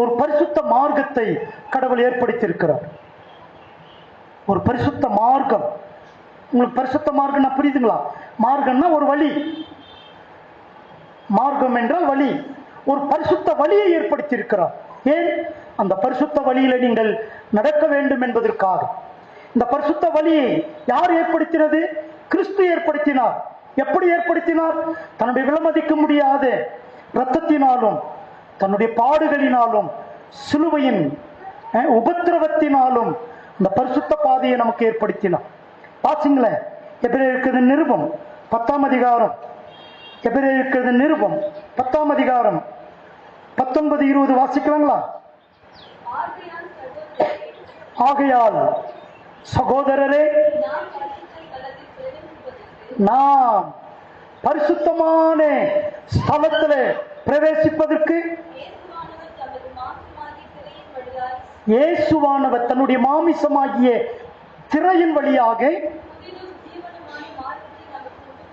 ஒரு பரிசுத்த மார்க்கத்தை கடவுள் ஏற்படுத்தி இருக்கிறார். ஒரு பரிசுத்த மார்க்கம். உங்களுக்கு பரிசுத்த மார்க்கம்னா புரியுதுங்களா? மார்க்கம்னா ஒரு வழி, மார்க்கம் என்றால் வழி. ஒரு பரிசுத்த வழியை ஏற்படுத்தி இருக்கிறார். ஏன்? அந்த பரிசுத்த வழியில நீங்கள் நடக்க வேண்டும் என்பதற்காக. இந்த பரிசுத்த வழியை யார் ஏற்படுத்தினது? கிறிஸ்து ஏற்படுத்தினார். எப்படி ஏற்படுத்தினார்? தன்னுடைய விலமதிக்க முடியாத இரத்தத்தினாலும், தன்னுடைய பாடுகளினாலும், சிலுவையின் உபத்திரவத்தினாலும் இந்த பரிசுத்த பாதையை நமக்கு ஏற்படுத்தினார். பாத்தீங்களேன், எபிரேயருக்கு நிருபம் 10ஆம் அதிகாரம், எபிரேயருக்கு நிருபம் 10ஆம் அதிகாரம் 19-20 வாசிக்கலாங்களா? ஆகையால் சகோதரரே, நாம் பரிசுத்தமான ஸ்தலத்திலே பிரவேசிப்பதற்கு இயேசுவானவர் தன்னுடைய மாமிசமாகிய திரையின் வழியாக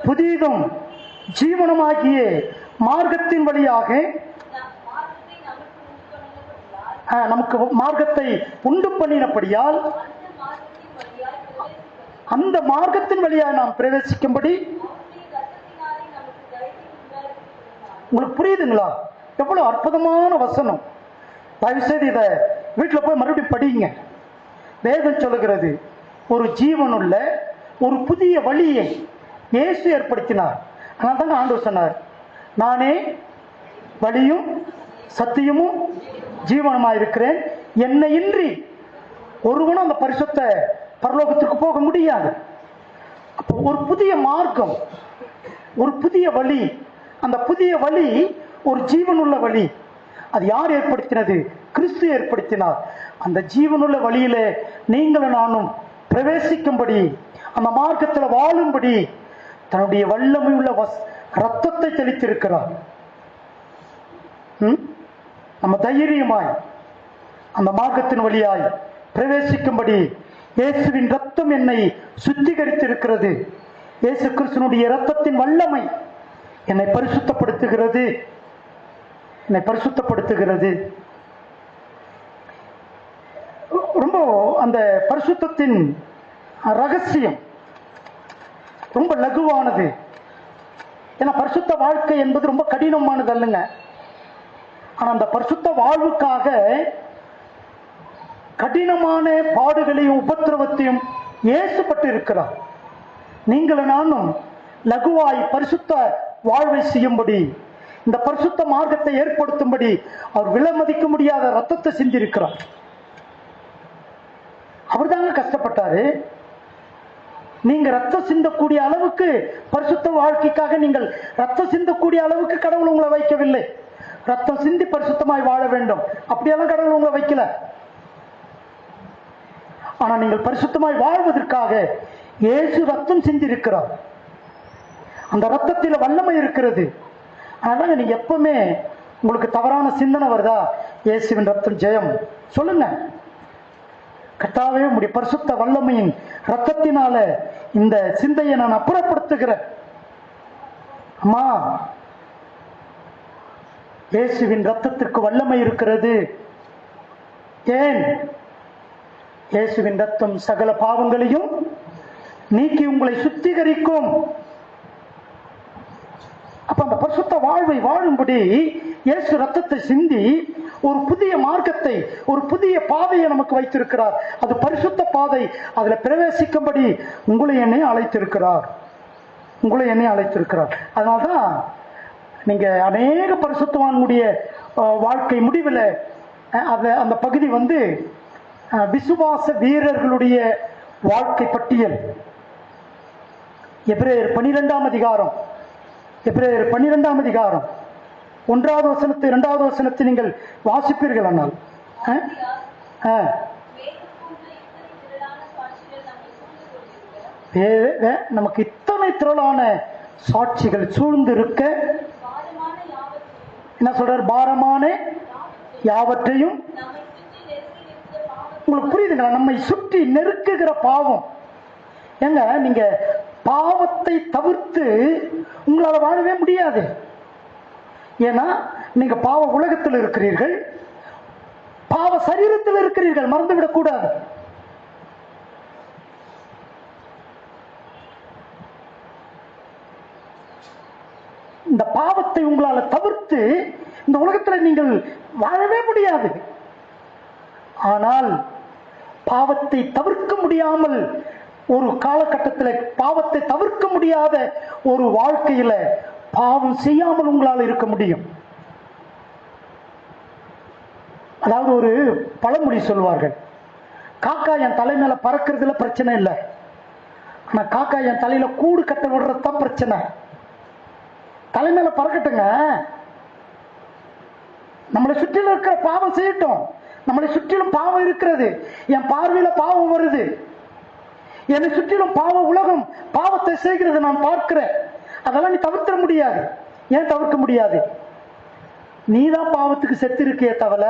புதிதும் ஜீவனமாகிய மார்க்கத்தின் வழியாக நமக்கு மார்க்கத்தை உண்டு பண்ணினபடியால் அந்த மார்க்கத்தின் வழியாக நாம் பிரவேசிக்கும்படி. உங்களுக்கு புரியுதுங்களா? எவ்வளவு அற்புதமான வசனம்! தயவு செய்து இதை வீட்டில் போய் மறுபடியும் படிங்க. வேதம் சொல்லுகிறது, ஒரு ஜீவனுள்ள ஒரு புதிய வழியை இயேசு ஏற்படுத்தினார். ஆனால் தாங்க ஆண்டவர் சொன்னார், நானே வழியும் சத்தியமும் ஜீவனமாக இருக்கிறேன், என்னை இன்றி ஒருவனும் அந்த பரிசுத்த பரலோகத்திற்கு போக முடியாது. அப்போ ஒரு புதிய மார்க்கம், ஒரு புதிய வழி. அந்த புதிய வழி ஒரு ஜீவனுள்ள வழி. அது யார் ஏற்படுத்தினது? கிறிஸ்து ஏற்படுத்தினார். அந்த ஜீவனுள்ள வழியில நீங்களும் நானும் பிரவேசிக்கும்படி, அந்த மார்க்கத்தில் வாழும்படி தன்னுடைய வல்லமை உள்ள ரத்தத்தை தெளித்திருக்கிறார். நம்ம தைரியமாய் அந்த மார்க்கத்தின் வழியாய் பிரவேசிக்கும்படி இயேசுவின் ரத்தம் என்னை சுத்திகரித்திருக்கிறது. இயேசு கிறிஸ்துவினுடைய ரத்தத்தின் வல்லமை என்னை பரிசுத்தப்படுத்துகிறது, என்னை பரிசுத்தப்படுத்துகிறது. ரொம்ப அந்த பரிசுத்தத்தின் ரகசியம் ரொம்ப லகுவானது. ஏன்னா பரிசுத்த வாழ்க்கை என்பது ரொம்ப கடினமானது அல்லங்க. ஆனா அந்த பரிசுத்த வாழ்வுக்காக கடினமான பாடுகளையும் உபத்திரவத்தையும் ஏசுப்பட்டு இருக்கிறார். நீங்களும் நானும் லகுவாய் பரிசுத்த வாழ்வை செய்யும்படி இந்த பரிசுத்த மார்க்கத்தை ஏற்படுத்தும்படி அவர் விலை மதிக்க முடியாத ரத்தத்தை சிந்திருக்கிறார். அவர் தாங்க கஷ்டப்பட்டாரு. நீங்க ரத்தம் சிந்தக்கூடிய அளவுக்கு, பரிசுத்த வாழ்க்கைக்காக நீங்கள் ரத்தம் சிந்தக்கூடிய அளவுக்கு கடவுள் உங்களை வைக்கவில்லை. ரத்தம் சிந்தி பரிசுத்தமாய் வாழ வேண்டும் அப்படியெல்லாம் கடவுள் உங்களை வைக்கல. ஆனா நீங்கள் பரிசுத்தமாய் வாழ்வதற்காக இயேசு ரத்தம் சிந்தி இருக்கிறார். அந்த ரத்தத்தில் வல்லமை இருக்கிறது. அதனால நீங்க எப்பவுமே உங்களுக்கு தவறான சிந்தனை வருதா, இயேசுவின் ரத்தம் ஜெயம் சொல்லுங்க. கர்த்தாவே உம்முடைய பரிசுத்த வல்லமையின் ரத்தத்தினால இந்த சிந்தையை நான் அப்புறப்படுத்துகிறேன். அம்மா, இயேசுவின் ரத்தத்திற்கு வல்லமை இருக்கிறது. ஏன்? இயேசுவின் ரத்தம் சகல பாவங்களையும் நீக்கி உங்களை சுத்திகரிக்கும். அப்ப அந்த பரிசுத்த வாழ்வை வாழும்படி இயேசு ரத்தத்தை சிந்தி ஒரு புதிய மார்க்கத்தை, ஒரு புதிய பாதையை நமக்கு வைத்திருக்கிறார். அது பரிசுத்த பாதை. அதுல பிரவேசிக்கும்படி உங்களை என்னை அழைத்திருக்கிறார். உங்களை என்னை அழைத்திருக்கிறார். அதனால்தான் நீங்க அநேக பரிசுத்தவான்களுடைய வாழ்க்கை முடிவில் அந்த பகுதி விசுவாச வீரர்களுடைய வாழ்க்கை பட்டியல். எபிரேயர் 12ஆம் அதிகாரம், எபிரேயர் 12ஆம் அதிகாரம் 1வது வசனத்தை 2வது வசனத்தை நீங்கள் வாசிப்பீர்கள். ஆனால் நமக்கு இத்தனை திரளான சாட்சிகள் சூழ்ந்திருக்க என்ன சொல்றார்? பாரமான யாவற்றையும். உங்களுக்கு புரியுதுங்களா? நம்மை சுற்றி நெருக்குகிற பாவம். ஏங்க, நீங்க பாவத்தை தவிர்த்து உங்களால வாழவே முடியாது. ஏன்னா நீங்க பாவ உலகத்தில் இருக்கிறீர்கள், பாவ சரீரத்தில் இருக்கிறீர்கள், மறந்துவிடக் கூடாது. இந்த பாவத்தை உங்களால தவிர்த்து இந்த உலகத்தில் நீங்கள் வாழவே முடியாது. ஆனால் பாவத்தை தவிர்க்க முடியாமல் ஒரு காலகட்டத்தில், பாவத்தை தவிர்க்க முடியாத ஒரு வாழ்க்கையில பாவம் செய்யாமல் உங்களால் இருக்க முடியும். அதாவது ஒரு பழமொழி சொல்வார்கள், காக்கா என் தலை மேல பறக்கிறதுல பிரச்சனை இல்லை, ஆனா காக்கா என் தலையில கூடு கட்ட விடுறதுதான் பிரச்சனை. தலை மேல பறக்கட்டுங்க, நம்மளை சுற்றிலும் இருக்கிற பாவம் செய்யட்டும். நம்மளை சுற்றிலும் பாவம் இருக்கிறது, என் பார்வையில பாவம் வருது, என்னை சுற்றிலும் பாவ உலகம் பாவத்தை செய்கிறது நான் பார்க்கிறேன். அதெல்லாம் நீ தவிர்க்க முடியாது. ஏன் தவிர்க்க முடியாது? நீதான் பாவத்துக்கு செத்து இருக்கிய தவிர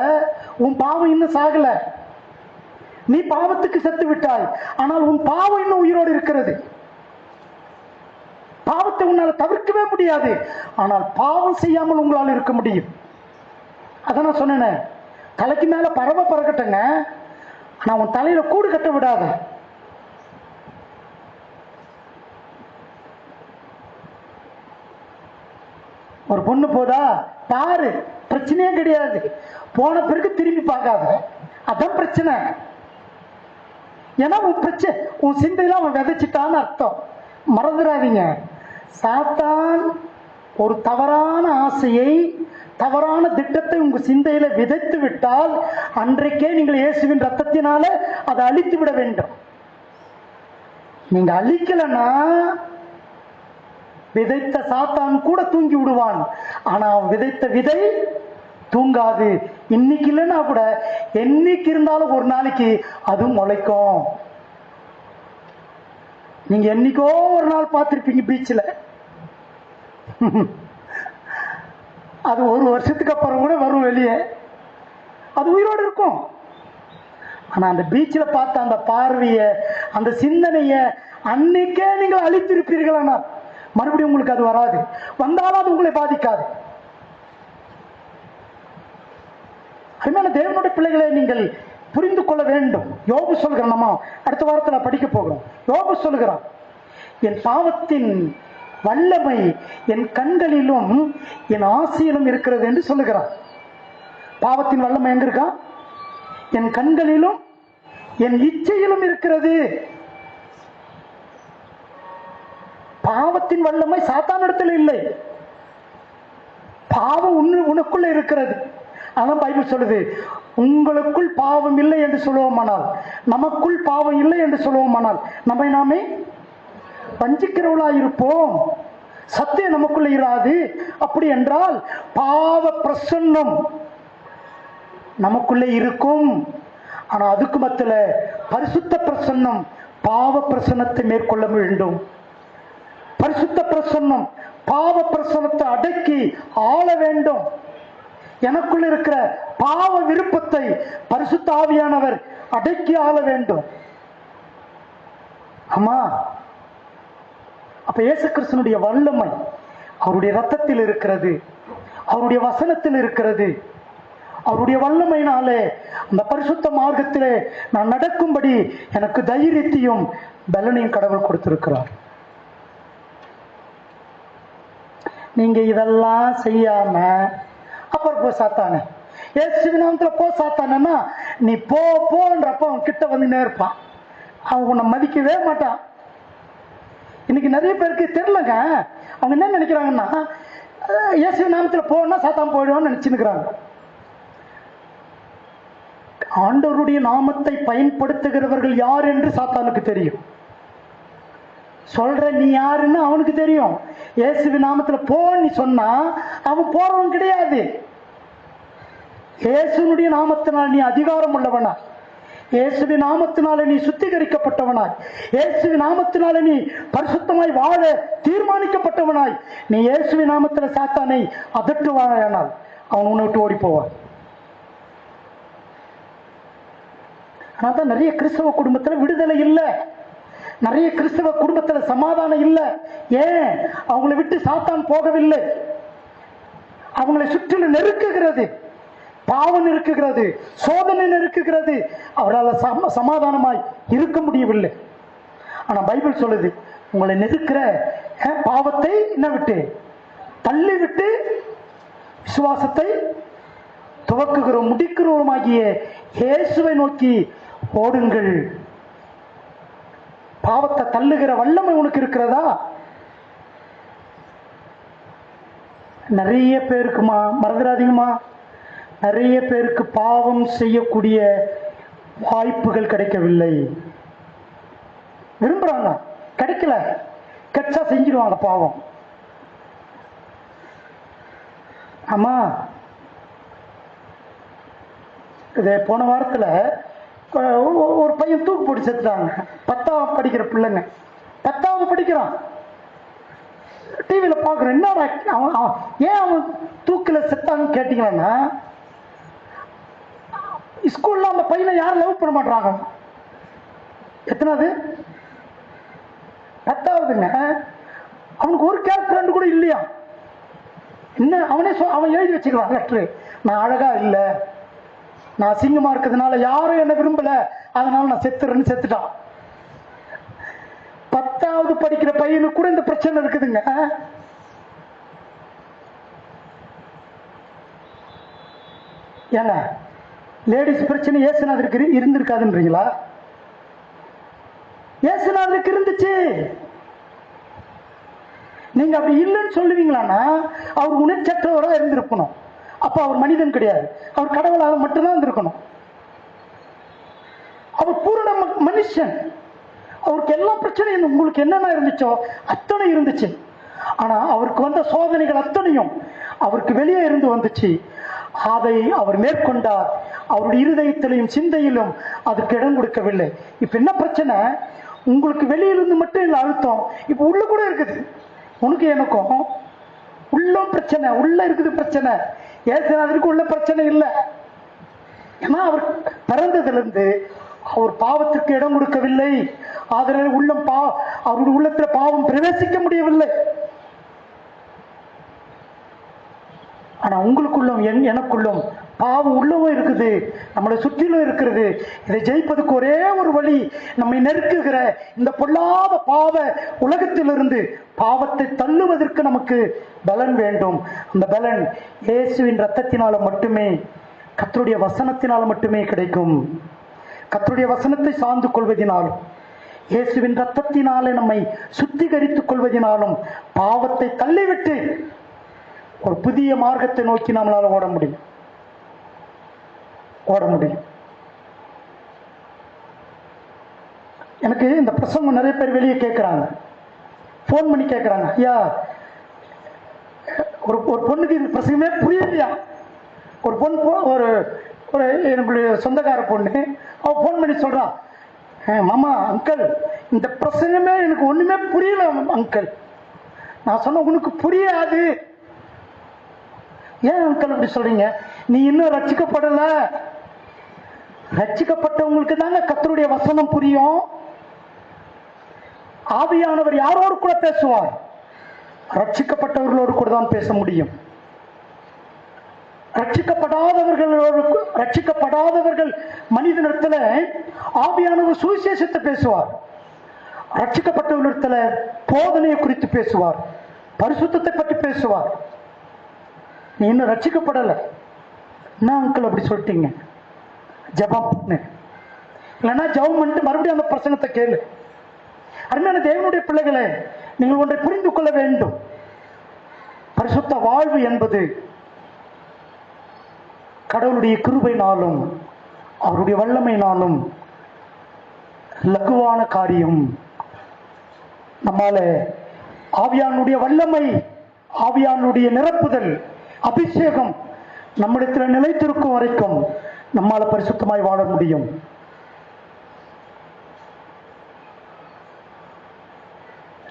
உன் பாவம் இன்னும் சாகல. நீ பாவத்துக்கு செத்து விட்டாய், ஆனால் உன் பாவம் இன்னும் உயிரோடு இருக்கிறது. பாவத்தை உன்னால தவிர்க்கவே முடியாது, ஆனால் பாவம் செய்யாமல் உங்களால் இருக்க முடியும். அதான் நான் சொன்னேன், தலைக்கு மேல பறவை பறக்கட்டுங்க, ஆனா உன் தலையில கூடு கட்ட விடாத. ஒரு பொண்ணு போதா பாரு, பிரச்சனையே கிடையாது, போன பிறகு திரும்பி பார்க்காத, அதான் பிரச்சனை. ஏன்னா உன் பிரச்சனை, உன் சிந்தையில அவன் விதைச்சிட்டான்னு அர்த்தம். மறந்துடாதீங்க, சாத்தான் ஒரு தவறான ஆசையை, தவறான திட்டத்தை உங்க சிந்தையில விதைத்து விட்டால் அன்றைக்கே நீங்கள் இயேசுவின் ரத்தத்தினால அதை அழித்து விட வேண்டும். நீங்க அழிக்கலன்னா விதைத்த சாத்தான் கூட தூங்கி விடுவான், ஆனா விதைத்த விதை தூங்காது. இன்னைக்கு இல்லைன்னா கூட என்னைக்கு இருந்தாலும் ஒரு நாளைக்கு அது முளைக்கும். நீங்க என்னைக்கோ ஒரு நாள் பார்த்திருப்பீங்க பீச்சில், அது ஒரு வருஷத்துக்கு அப்புறம் கூட வரும் வெளியே, அது உயிரோடு இருக்கும். ஆனா அந்த பீச்சில் பார்த்த அந்த பார்வைய, அந்த சிந்தனைய அன்னைக்கே நீங்கள் அழித்திருப்பீர்கள். ஆனால் மறுபடியும் உங்களுக்கு அது வராது, வந்தாலும் அது உங்களை பாதிக்காது. அருமையான தேவனுடைய பிள்ளைகளை நீங்கள் புரிந்து கொள்ள வேண்டும். யோபு சொல்கிறான், நம்ம அடுத்த வாரத்தில் படிக்க போகிறோம். யோபு சொல்கிறான், என் பாவத்தின் வல்லமை என் கண்களிலும் என் ஆசையிலும் இருக்கிறது என்று சொல்லுகிறான். பாவத்தின் வல்லமை எங்க இருக்கா? என் கண்களிலும் என் இச்சையிலும் இருக்கிறது. பாவத்தின் வல்லமை சாத்தானிடத்தில் இல்லை. பாவம் உனக்குள்ள இருக்கிறது. அதான் பைபிள் சொல்லுது, உங்களுக்குள் பாவம் இல்லை என்று சொல்லுவோமானால், நமக்குள் பாவம் இல்லை என்று சொல்லுவோமானால் நம்மை நாமே வஞ்சிக்கிறவளா இருப்போம், சத்தியம் நமக்குள்ள இராது. அப்படி என்றால் பாவ பிரசன்னம் நமக்குள்ளே இருக்கும். ஆனா அதுக்கு மத்தியில பரிசுத்த பிரசன்னம் பாவ பிரசன்னத்தை மேற்கொள்ள வேண்டும். பரிசுத்த பிரசன்னம் பாவ பிரசன்னத்தை அடக்கி ஆள வேண்டும். எனக்குள்ள இருக்கிற பாவ விருப்பத்தை பரிசுத்த ஆவியானவர் அடக்கி ஆள வேண்டும். ஆமா, அப்ப இயேசு கிறிஸ்துனுடைய வல்லமை அவருடைய ரத்தத்தில் இருக்கிறது, அவருடைய வசனத்தில் இருக்கிறது. அவருடைய வல்லமையினாலே அந்த பரிசுத்த மார்க்கத்திலே நான் நடக்கும்படி எனக்கு தைரியத்தையும் பலனையும் கடவுள் கொடுத்திருக்கிறார். நீங்க இதெல்லாம் செய்யாம அப்புறம் போ சாத்தானே, இயேசுவின் நாமத்துல போ சாத்தானேன்னா நீ போன்றப்ப அவன் கிட்ட வந்து நேர்ப்பான், அவன் உன்னை மதிக்கவே மாட்டான். இன்னைக்கு நிறைய பேருக்கு தெரியலங்க, அவங்க என்ன நினைக்கிறாங்கன்னா இயேசுவின் நாமத்துல போனா சாத்தான் போயிடுவான்னு நினைச்சுக்கிறாங்க. ஆண்டவருடைய நாமத்தை பயன்படுத்துகிறவர்கள் யார் என்று சாத்தானுக்கு தெரியும். சொல்ற நீ யாருன்னு அவனுக்கு தெரியும். இயேசுவின் நாமத்துல போன்னு சொன்னா அவன் போறவன் கிடையாது. இயேசுனுடைய நாமத்தினால் நீ அதிகாரம் உள்ளவனா, இயேசுவின் நாமத்தினால நீ சுத்திகரிக்கப்பட்டவனாய், இயேசுவின் நாமத்தினால நீ பரிசுத்தமாய் வாழ தீர்மானிக்கப்பட்டவனாய் நீ இயேசுவின் நாமத்துல சாத்தானை அதட்டுவானால் அவன் உன்னை விட்டு ஓடி போவான். நிறைய கிறிஸ்தவ குடும்பத்துல விடுதலை இல்லை, நிறைய கிறிஸ்தவ குடும்பத்துல சமாதானம் இல்லை. ஏன்? அவங்களை விட்டு சாத்தான் போகவில்லை. அவங்களை சுற்றிலும் நெருக்குகிறது, பாவம் நெருக்குகிறது, சோதனை நெருக்குகிறது. அவரால் சமாதானமாய் இருக்க முடியவில்லை. ஆனா பைபிள் சொல்லுது, உங்களை நெருக்கிற பாவத்தை என்ன விட்டு தள்ளி விட்டு விசுவாசத்தை துவக்குகிறோம் முடிக்கிறோமாகிய இயேசுவை நோக்கி ஓடுங்கள். பாவத்தை தள்ளுகிற வல்லமை உனக்கு இருக்கிறதா? நிறைய பேருக்குமா, மறந்துடாதீங்கம்மா, நிறைய பேருக்கு பாவம் செய்யக்கூடிய வாய்ப்புகள் கிடைக்கவில்லை. விரும்புறாங்க, கிடைக்கல, கெச்சா செஞ்சிருவாங்க பாவம். ஆமா, இது போன வாரத்துல ஒரு பையன் தூக்கு போட்டு செத்துட்டாங்க. 10வது படிக்கிற பிள்ளைங்க, 10வது படிக்கிறான். டிவியில பாக்குறேன், என்னடா ஏன் அவன் தூக்கில செத்தான்னு கேட்டீங்கன்னா, ஸ்கூல்ல அந்த பையனை யாரும் லவ் பண்ண மாட்டாங்க. எத்தனாவது? 10வதுங்க. அவனுக்கு ஒரு கேரக்டர் கூட இல்லையா? என்ன அவன் எழுதி வச்சுக்கிறான் லெட்டரு, நான் அழகா இல்லை, நான் அசிங்கமா இருக்கிறதுனால யாரும் என்ன விரும்பல, அதனால நான் செத்துறேன்னு செத்துட்டான். 10வது படிக்கிற பையனுக்கு கூட இந்த பிரச்சனை இருக்குதுங்க. ஏங்க, லேடிஸ் பிரச்சனை இயேசுநாதருக்கு இருந்திருக்காதுன்றீங்களா? இயேசுநாதருக்கு இருந்துச்சு. நீங்க அப்படி இல்லைன்னு சொல்லுவீங்களான்னா அவர் உணர்ச்சற்றவராக இருந்திருக்கணும். அப்ப அவர் மனிதன் கிடையாது, அவர் கடவுளாக மட்டும்தான் இருந்திருக்கணும். அவர் பூரண மனுஷன். அவருக்கு எல்லா பிரச்சனையும் உங்களுக்கு என்னென்ன இருந்துச்சோ அத்தனை இருந்துச்சு. ஆனா அவருக்கு வந்த சோதனைகள் அத்தனையும் அவருக்கு வெளியே இருந்து வந்துச்சு. அதை அவர் மேற்கொண்டார். அவருடைய இருதயத்திலையும் சிந்தையிலும் அதுக்கு இடம் கொடுக்கவில்லை. இப்ப என்ன பிரச்சனை? உங்களுக்கு வெளியிலிருந்து மட்டும் இல்லை அழுத்தம், இப்ப உள்ள கூட இருக்குது. உனக்கு எனக்கும் உள்ள பிரச்சனை, உள்ள இருக்குது பிரச்சனை. ஏசுநாதருக்கு உள்ள பிரச்சனை இல்லை. ஏன்னா அவர் பிறந்ததிலிருந்து அவர் பாவத்திற்கு இடம் கொடுக்கவில்லை. அதனால அவருடைய உள்ளத்துல பாவம் பிரவேசிக்க முடியவில்லை. ஆனா உங்களுக்குள்ளும் எனக்குள்ளும் பாவம் உள்ளவும் இருக்குது, நம்மளை சுற்றிலும் இருக்கிறது. இதை ஜெயிப்பதற்கு ஒரே ஒரு வழி, நம்மை நெருக்குகிற இந்த பொல்லாத பாவ உலகத்திலிருந்து பாவத்தை தள்ளுவதற்கு நமக்கு பலன் வேண்டும். அந்த பலன் இயேசுவின் ரத்தத்தினால மட்டுமே, கர்த்தருடைய வசனத்தினால் மட்டுமே கிடைக்கும். கர்த்தருடைய வசனத்தை சார்ந்து கொள்வதினாலும் இயேசுவின் ரத்தத்தினாலே நம்மை சுத்திகரித்துக் கொள்வதினாலும் பாவத்தை தள்ளிவிட்டு ஒரு புதிய மார்க்கத்தை நோக்கி நம்மளால ஓட முடியும். எனக்கு இந்த பிரசங்கம் நிறைய பேர் வெளியே கேட்குறாங்க, ஃபோன் பண்ணி கேட்குறாங்க, ஐயா ஒரு பொண்ணுக்கு இந்த பிரசங்கமே புரியலையா. ஒரு பொண்ணு ஒரு ஒரு என்னுடைய சொந்தக்கார பொண்ணு, அவ ஃபோன் பண்ணி சொல்றான், மாமா அங்கிள் இந்த பிரசங்கமே எனக்கு ஒண்ணுமே புரியல அங்கிள். நான் சொன்ன உனக்கு புரியாது. ஏன் அங்கிள் அப்படி சொல்றீங்க? நீ இன்னும் ரட்சிக்கப்படல. ரட்சிக்கப்பட்டவங்களுக்கு தாங்க கர்த்தருடைய வசனம் புரியும். ஆவியானவர் யாரோடு கூட பேசுவார்? ரட்சிக்கப்பட்டவர்களோடு கூட தான் பேச முடியும். ரட்சிக்கப்படாதவர்கள் மனிதனிடத்துல ஆவியானவர் சுவிசேஷத்தை பேசுவார். ரட்சிக்கப்பட்டவர்களிடத்துல போதனையை குறித்து பேசுவார், பரிசுத்தத்தை பற்றி பேசுவார். நீ இன்னும் ரட்சிக்கப்படலை, என்ன அங்கிள் அப்படி சொல்லிட்டீங்க? ஜபம் பண்ணு, இல்லைன்னா ஜபம் பண்ணிட்டு மறுபடியும் அந்த பிரசங்கத்தை கேளு. அருமையான தேவனுடைய பிள்ளைகளே, நீங்கள் ஒன்றை புரிந்து கொள்ள வேண்டும். பரிசுத்த வாழ்வு என்பது கடவுளுடைய கிருபையினாலும் அவருடைய வல்லமையினாலும் லகுவான காரியம். நம்மால ஆவியானுடைய வல்லமை, ஆவியானுடைய நிரப்புதல், அபிஷேகம் நம்மிடத்தில் நிலைத்திருக்கும் வரைக்கும் நம்மால பரிசுத்தமாய் வாழ முடியும்.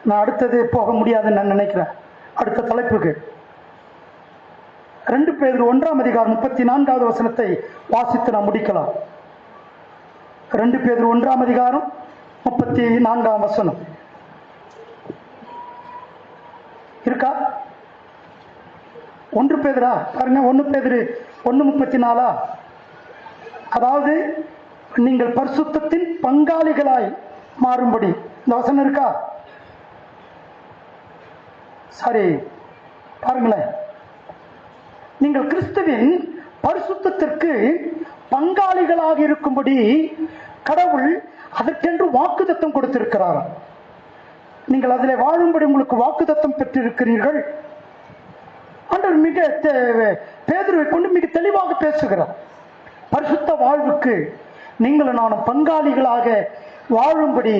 நான் அடுத்தது போக முடியாதுன்னு நான் நினைக்கிறேன். அடுத்த தலைப்புக்கு 2 பேதுரு 1 34 வசனத்தை வாசித்து நாம் முடிக்கலாம். 2 பேதுரு 1 34 வசனம் இருக்கா? 1 பேதுரா பாருங்க, 1 பேதுரு 1:34. அதாவது நீங்கள் பரிசுத்தத்தின் பங்காளிகளாய் மாறும்படி. இந்த வசனம் இருக்கா? சரி, பாருங்களேன். நீங்கள் கிறிஸ்துவின் பரிசுத்தத்திற்கு பங்காளிகளாக இருக்கும்படி கடவுள் அதற்கென்று வாக்குத்தத்தம் கொடுத்திருக்கிறார். நீங்கள் அதிலே வாழும்படி உங்களுக்கு வாக்குத்தத்தம் பெற்றிருக்கிறீர்கள். ஆண்டவர் பேதுருவை கொண்டு மிக தெளிவாக பேசுகிறார். பரிசுத்த வாழ்வுக்கு நீங்களும் நானும் பங்காளிகளாக வாழும்படி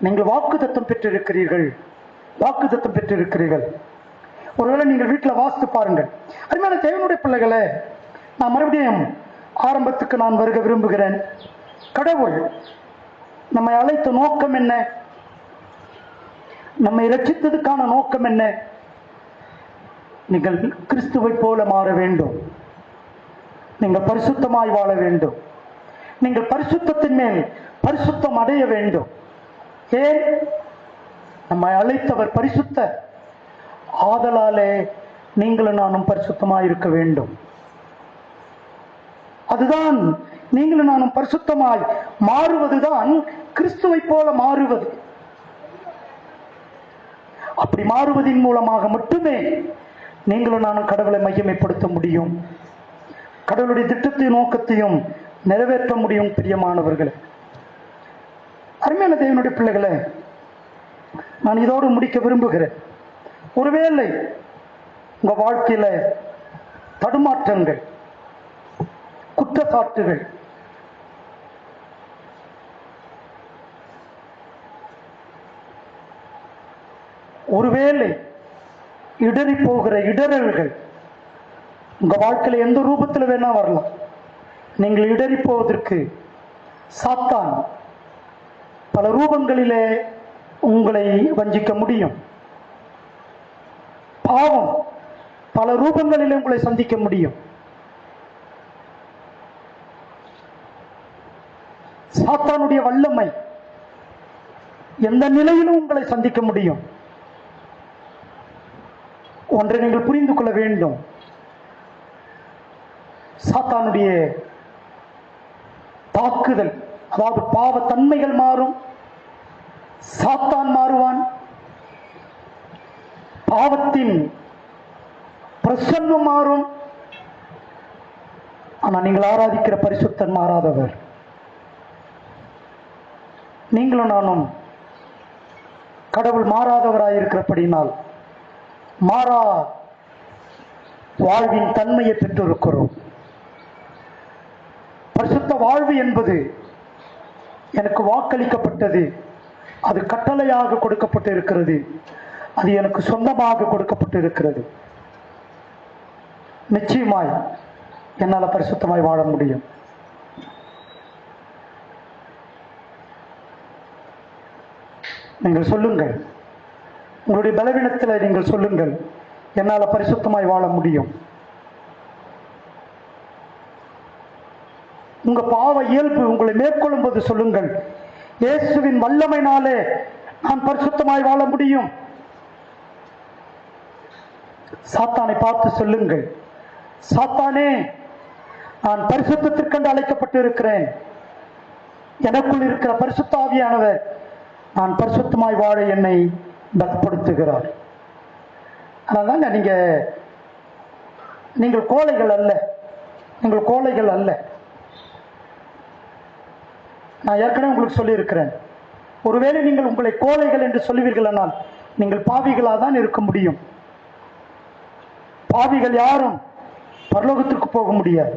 நீங்கள் வாக்குத்தத்தம் பெற்றிருக்கிறீர்கள். ஒருவேளை நீங்கள் வீட்டில் வாசித்து பாருங்கள். அருமையான தேவனுடைய பிள்ளைகளே, நான் மறுபடியும் ஆரம்பத்துக்கு நான் வருக விரும்புகிறேன். கடவுள் நம்மை அழைத்த நோக்கம் என்ன? நம்மை ரட்சித்ததுக்கான நோக்கம் என்ன? நீங்கள் கிறிஸ்துவை போல மாற வேண்டும். நீங்கள் பரிசுத்தமாய் வாழ வேண்டும். நீங்கள் பரிசுத்தத்தின் மேல் பரிசுத்தம் அடைய வேண்டும். ஏன்? நம்மை அழைத்தவர் பரிசுத்த, ஆதலாலே நீங்களும் நானும் பரிசுத்தமாய் இருக்க வேண்டும். அதுதான், நீங்களும் நானும் பரிசுத்தமாய் மாறுவதுதான் கிறிஸ்துவை போல மாறுவது. அப்படி மாறுவதின் மூலமாக மட்டுமே நீங்களும் நானும் கடவுளை மகிமைப்படுத்த முடியும். கடவுளுடைய திட்டத்தையும் நோக்கத்தையும் நிறைவேற்ற முடியும். பிரியமானவர்களே, அருமையான தேவனுடைய பிள்ளைகளே, நான் இதோடு முடிக்க விரும்புகிறேன். ஒருவேளை உங்க வாழ்க்கையில தடுமாற்றங்கள், குற்றச்சாட்டுகள், ஒருவேளை இடறி போகிற இடரல்கள் உங்க வாழ்க்கையில எந்த ரூபத்தில் வேணா வரலாம். நீங்கள் இடறி போவதற்கு சாத்தான் பல ரூபங்களிலே உங்களை வஞ்சிக்க முடியும். பாவம் பல ரூபங்களிலே உங்களை சந்திக்க முடியும். சாத்தானுடைய வல்லமை எந்த நிலையிலும் உங்களை சந்திக்க முடியும். ஒன்றை நீங்கள் புரிந்து கொள்ள வேண்டும். சாத்தானுடைய தாக்குதல், அதாவது பாவ தன்மைகள் மாறும், சாத்தான் மாறுவான், பாவத்தின் பிரசன்னம் மாறும். ஆனா நீங்கள் ஆராதிக்கிற பரிசுத்தன் மாறாதவர். நீங்களும் நானும் கடவுள் மாறாதவராயிருக்கிறபடினால் மாறா வாழ்வின் தன்மையை பெற்றிருக்கிறோம். பரிசுத்த வாழ்வு என்பது எனக்கு வாக்களிக்கப்பட்டது, அது கட்டளையாக கொடுக்கப்பட்டு இருக்கிறது, அது எனக்கு சொந்தமாக கொடுக்கப்பட்டு இருக்கிறது. நிச்சயமாய் என்னால் பரிசுத்தமாய் வாழ முடியும். நீங்கள் சொல்லுங்கள், உங்களுடைய பலவீனத்தில் நீங்கள் சொல்லுங்கள், என்னால் பரிசுத்தமாய் வாழ முடியும். உங்க பாவ இயல்பு உங்களை மேற்கொள்ளும் போது சொல்லுங்கள், இயேசுவின் வல்லமையினாலே நான் பரிசுத்தமாய் வாழ முடியும். சாத்தானை பார்த்து சொல்லுங்கள், சாத்தானே, நான் பரிசுத்தத்திற்கென்று அழைக்கப்பட்டு இருக்கிறேன். எனக்குள் இருக்கிற பரிசுத்த ஆவியானவர் நான் பரிசுத்தமாய் வாழ என்னை பலப்படுத்துகிறார். அதனால நீங்கள் கோழைகள் அல்ல, நீங்கள் கோழைகள் அல்ல. நான் ஏற்கனவே உங்களுக்கு சொல்லி இருக்கிறேன், ஒருவேளை நீங்கள் உங்களை கோழைகள் என்று சொல்லுவீர்கள் ஆனால் நீங்கள் பாவிகளாக தான் இருக்க முடியும். பாவிகள் யாரும் பரலோகத்திற்கு போக முடியாது.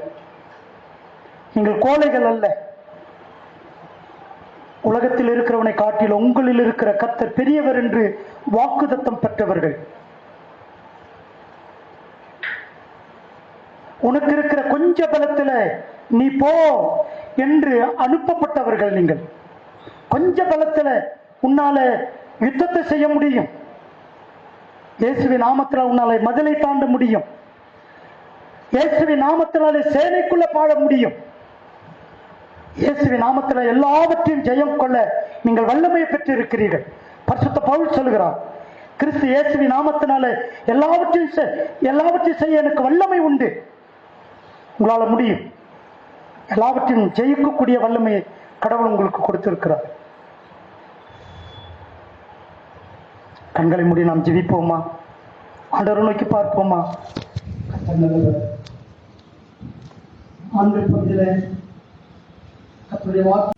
நீங்கள் கோழைகள் அல்ல. உலகத்தில் இருக்கிறவனை காட்டில் உங்களில் இருக்கிற கர்த்தர் பெரியவர் என்று வாக்குத்தத்தம் பெற்றவர்கள். உனக்கு இருக்கிற கொஞ்ச பலத்தில் நீ போ என்று அனுப்பப்பட்டவர்கள். நீங்கள் கொஞ்ச பலத்தில் உன்னால யுத்தத்தை செய்ய முடியும். இயேசுவின் நாமத்தில் உன்னால மதிலை தாண்ட முடியும். இயேசுவின் நாமத்தினாலே சேனைக்குள்ள பாழ முடியும். இயேசுவின் நாமத்தில் எல்லாவற்றையும் ஜெயம் கொள்ள நீங்கள் வல்லமையை பெற்று இருக்கிறீர்கள். பரிசுத்த பவுல் சொல்கிறார், கிறிஸ்து இயேசுவின் நாமத்தினாலே எல்லாவற்றையும் செய்ய எனக்கு வல்லமை உண்டு. உங்களால முடியும். எல்லாவற்றையும் ஜெயிக்கக்கூடிய வல்லமையை கடவுள் உங்களுக்கு கொடுத்திருக்கிறார். கண்களை மூடி நாம் ஜெபிப்போமா? ஆண்டவரை நோக்கி பார்ப்போமா? ஆண்டு பகுதியில் கர்த்தருடைய வார்த்தை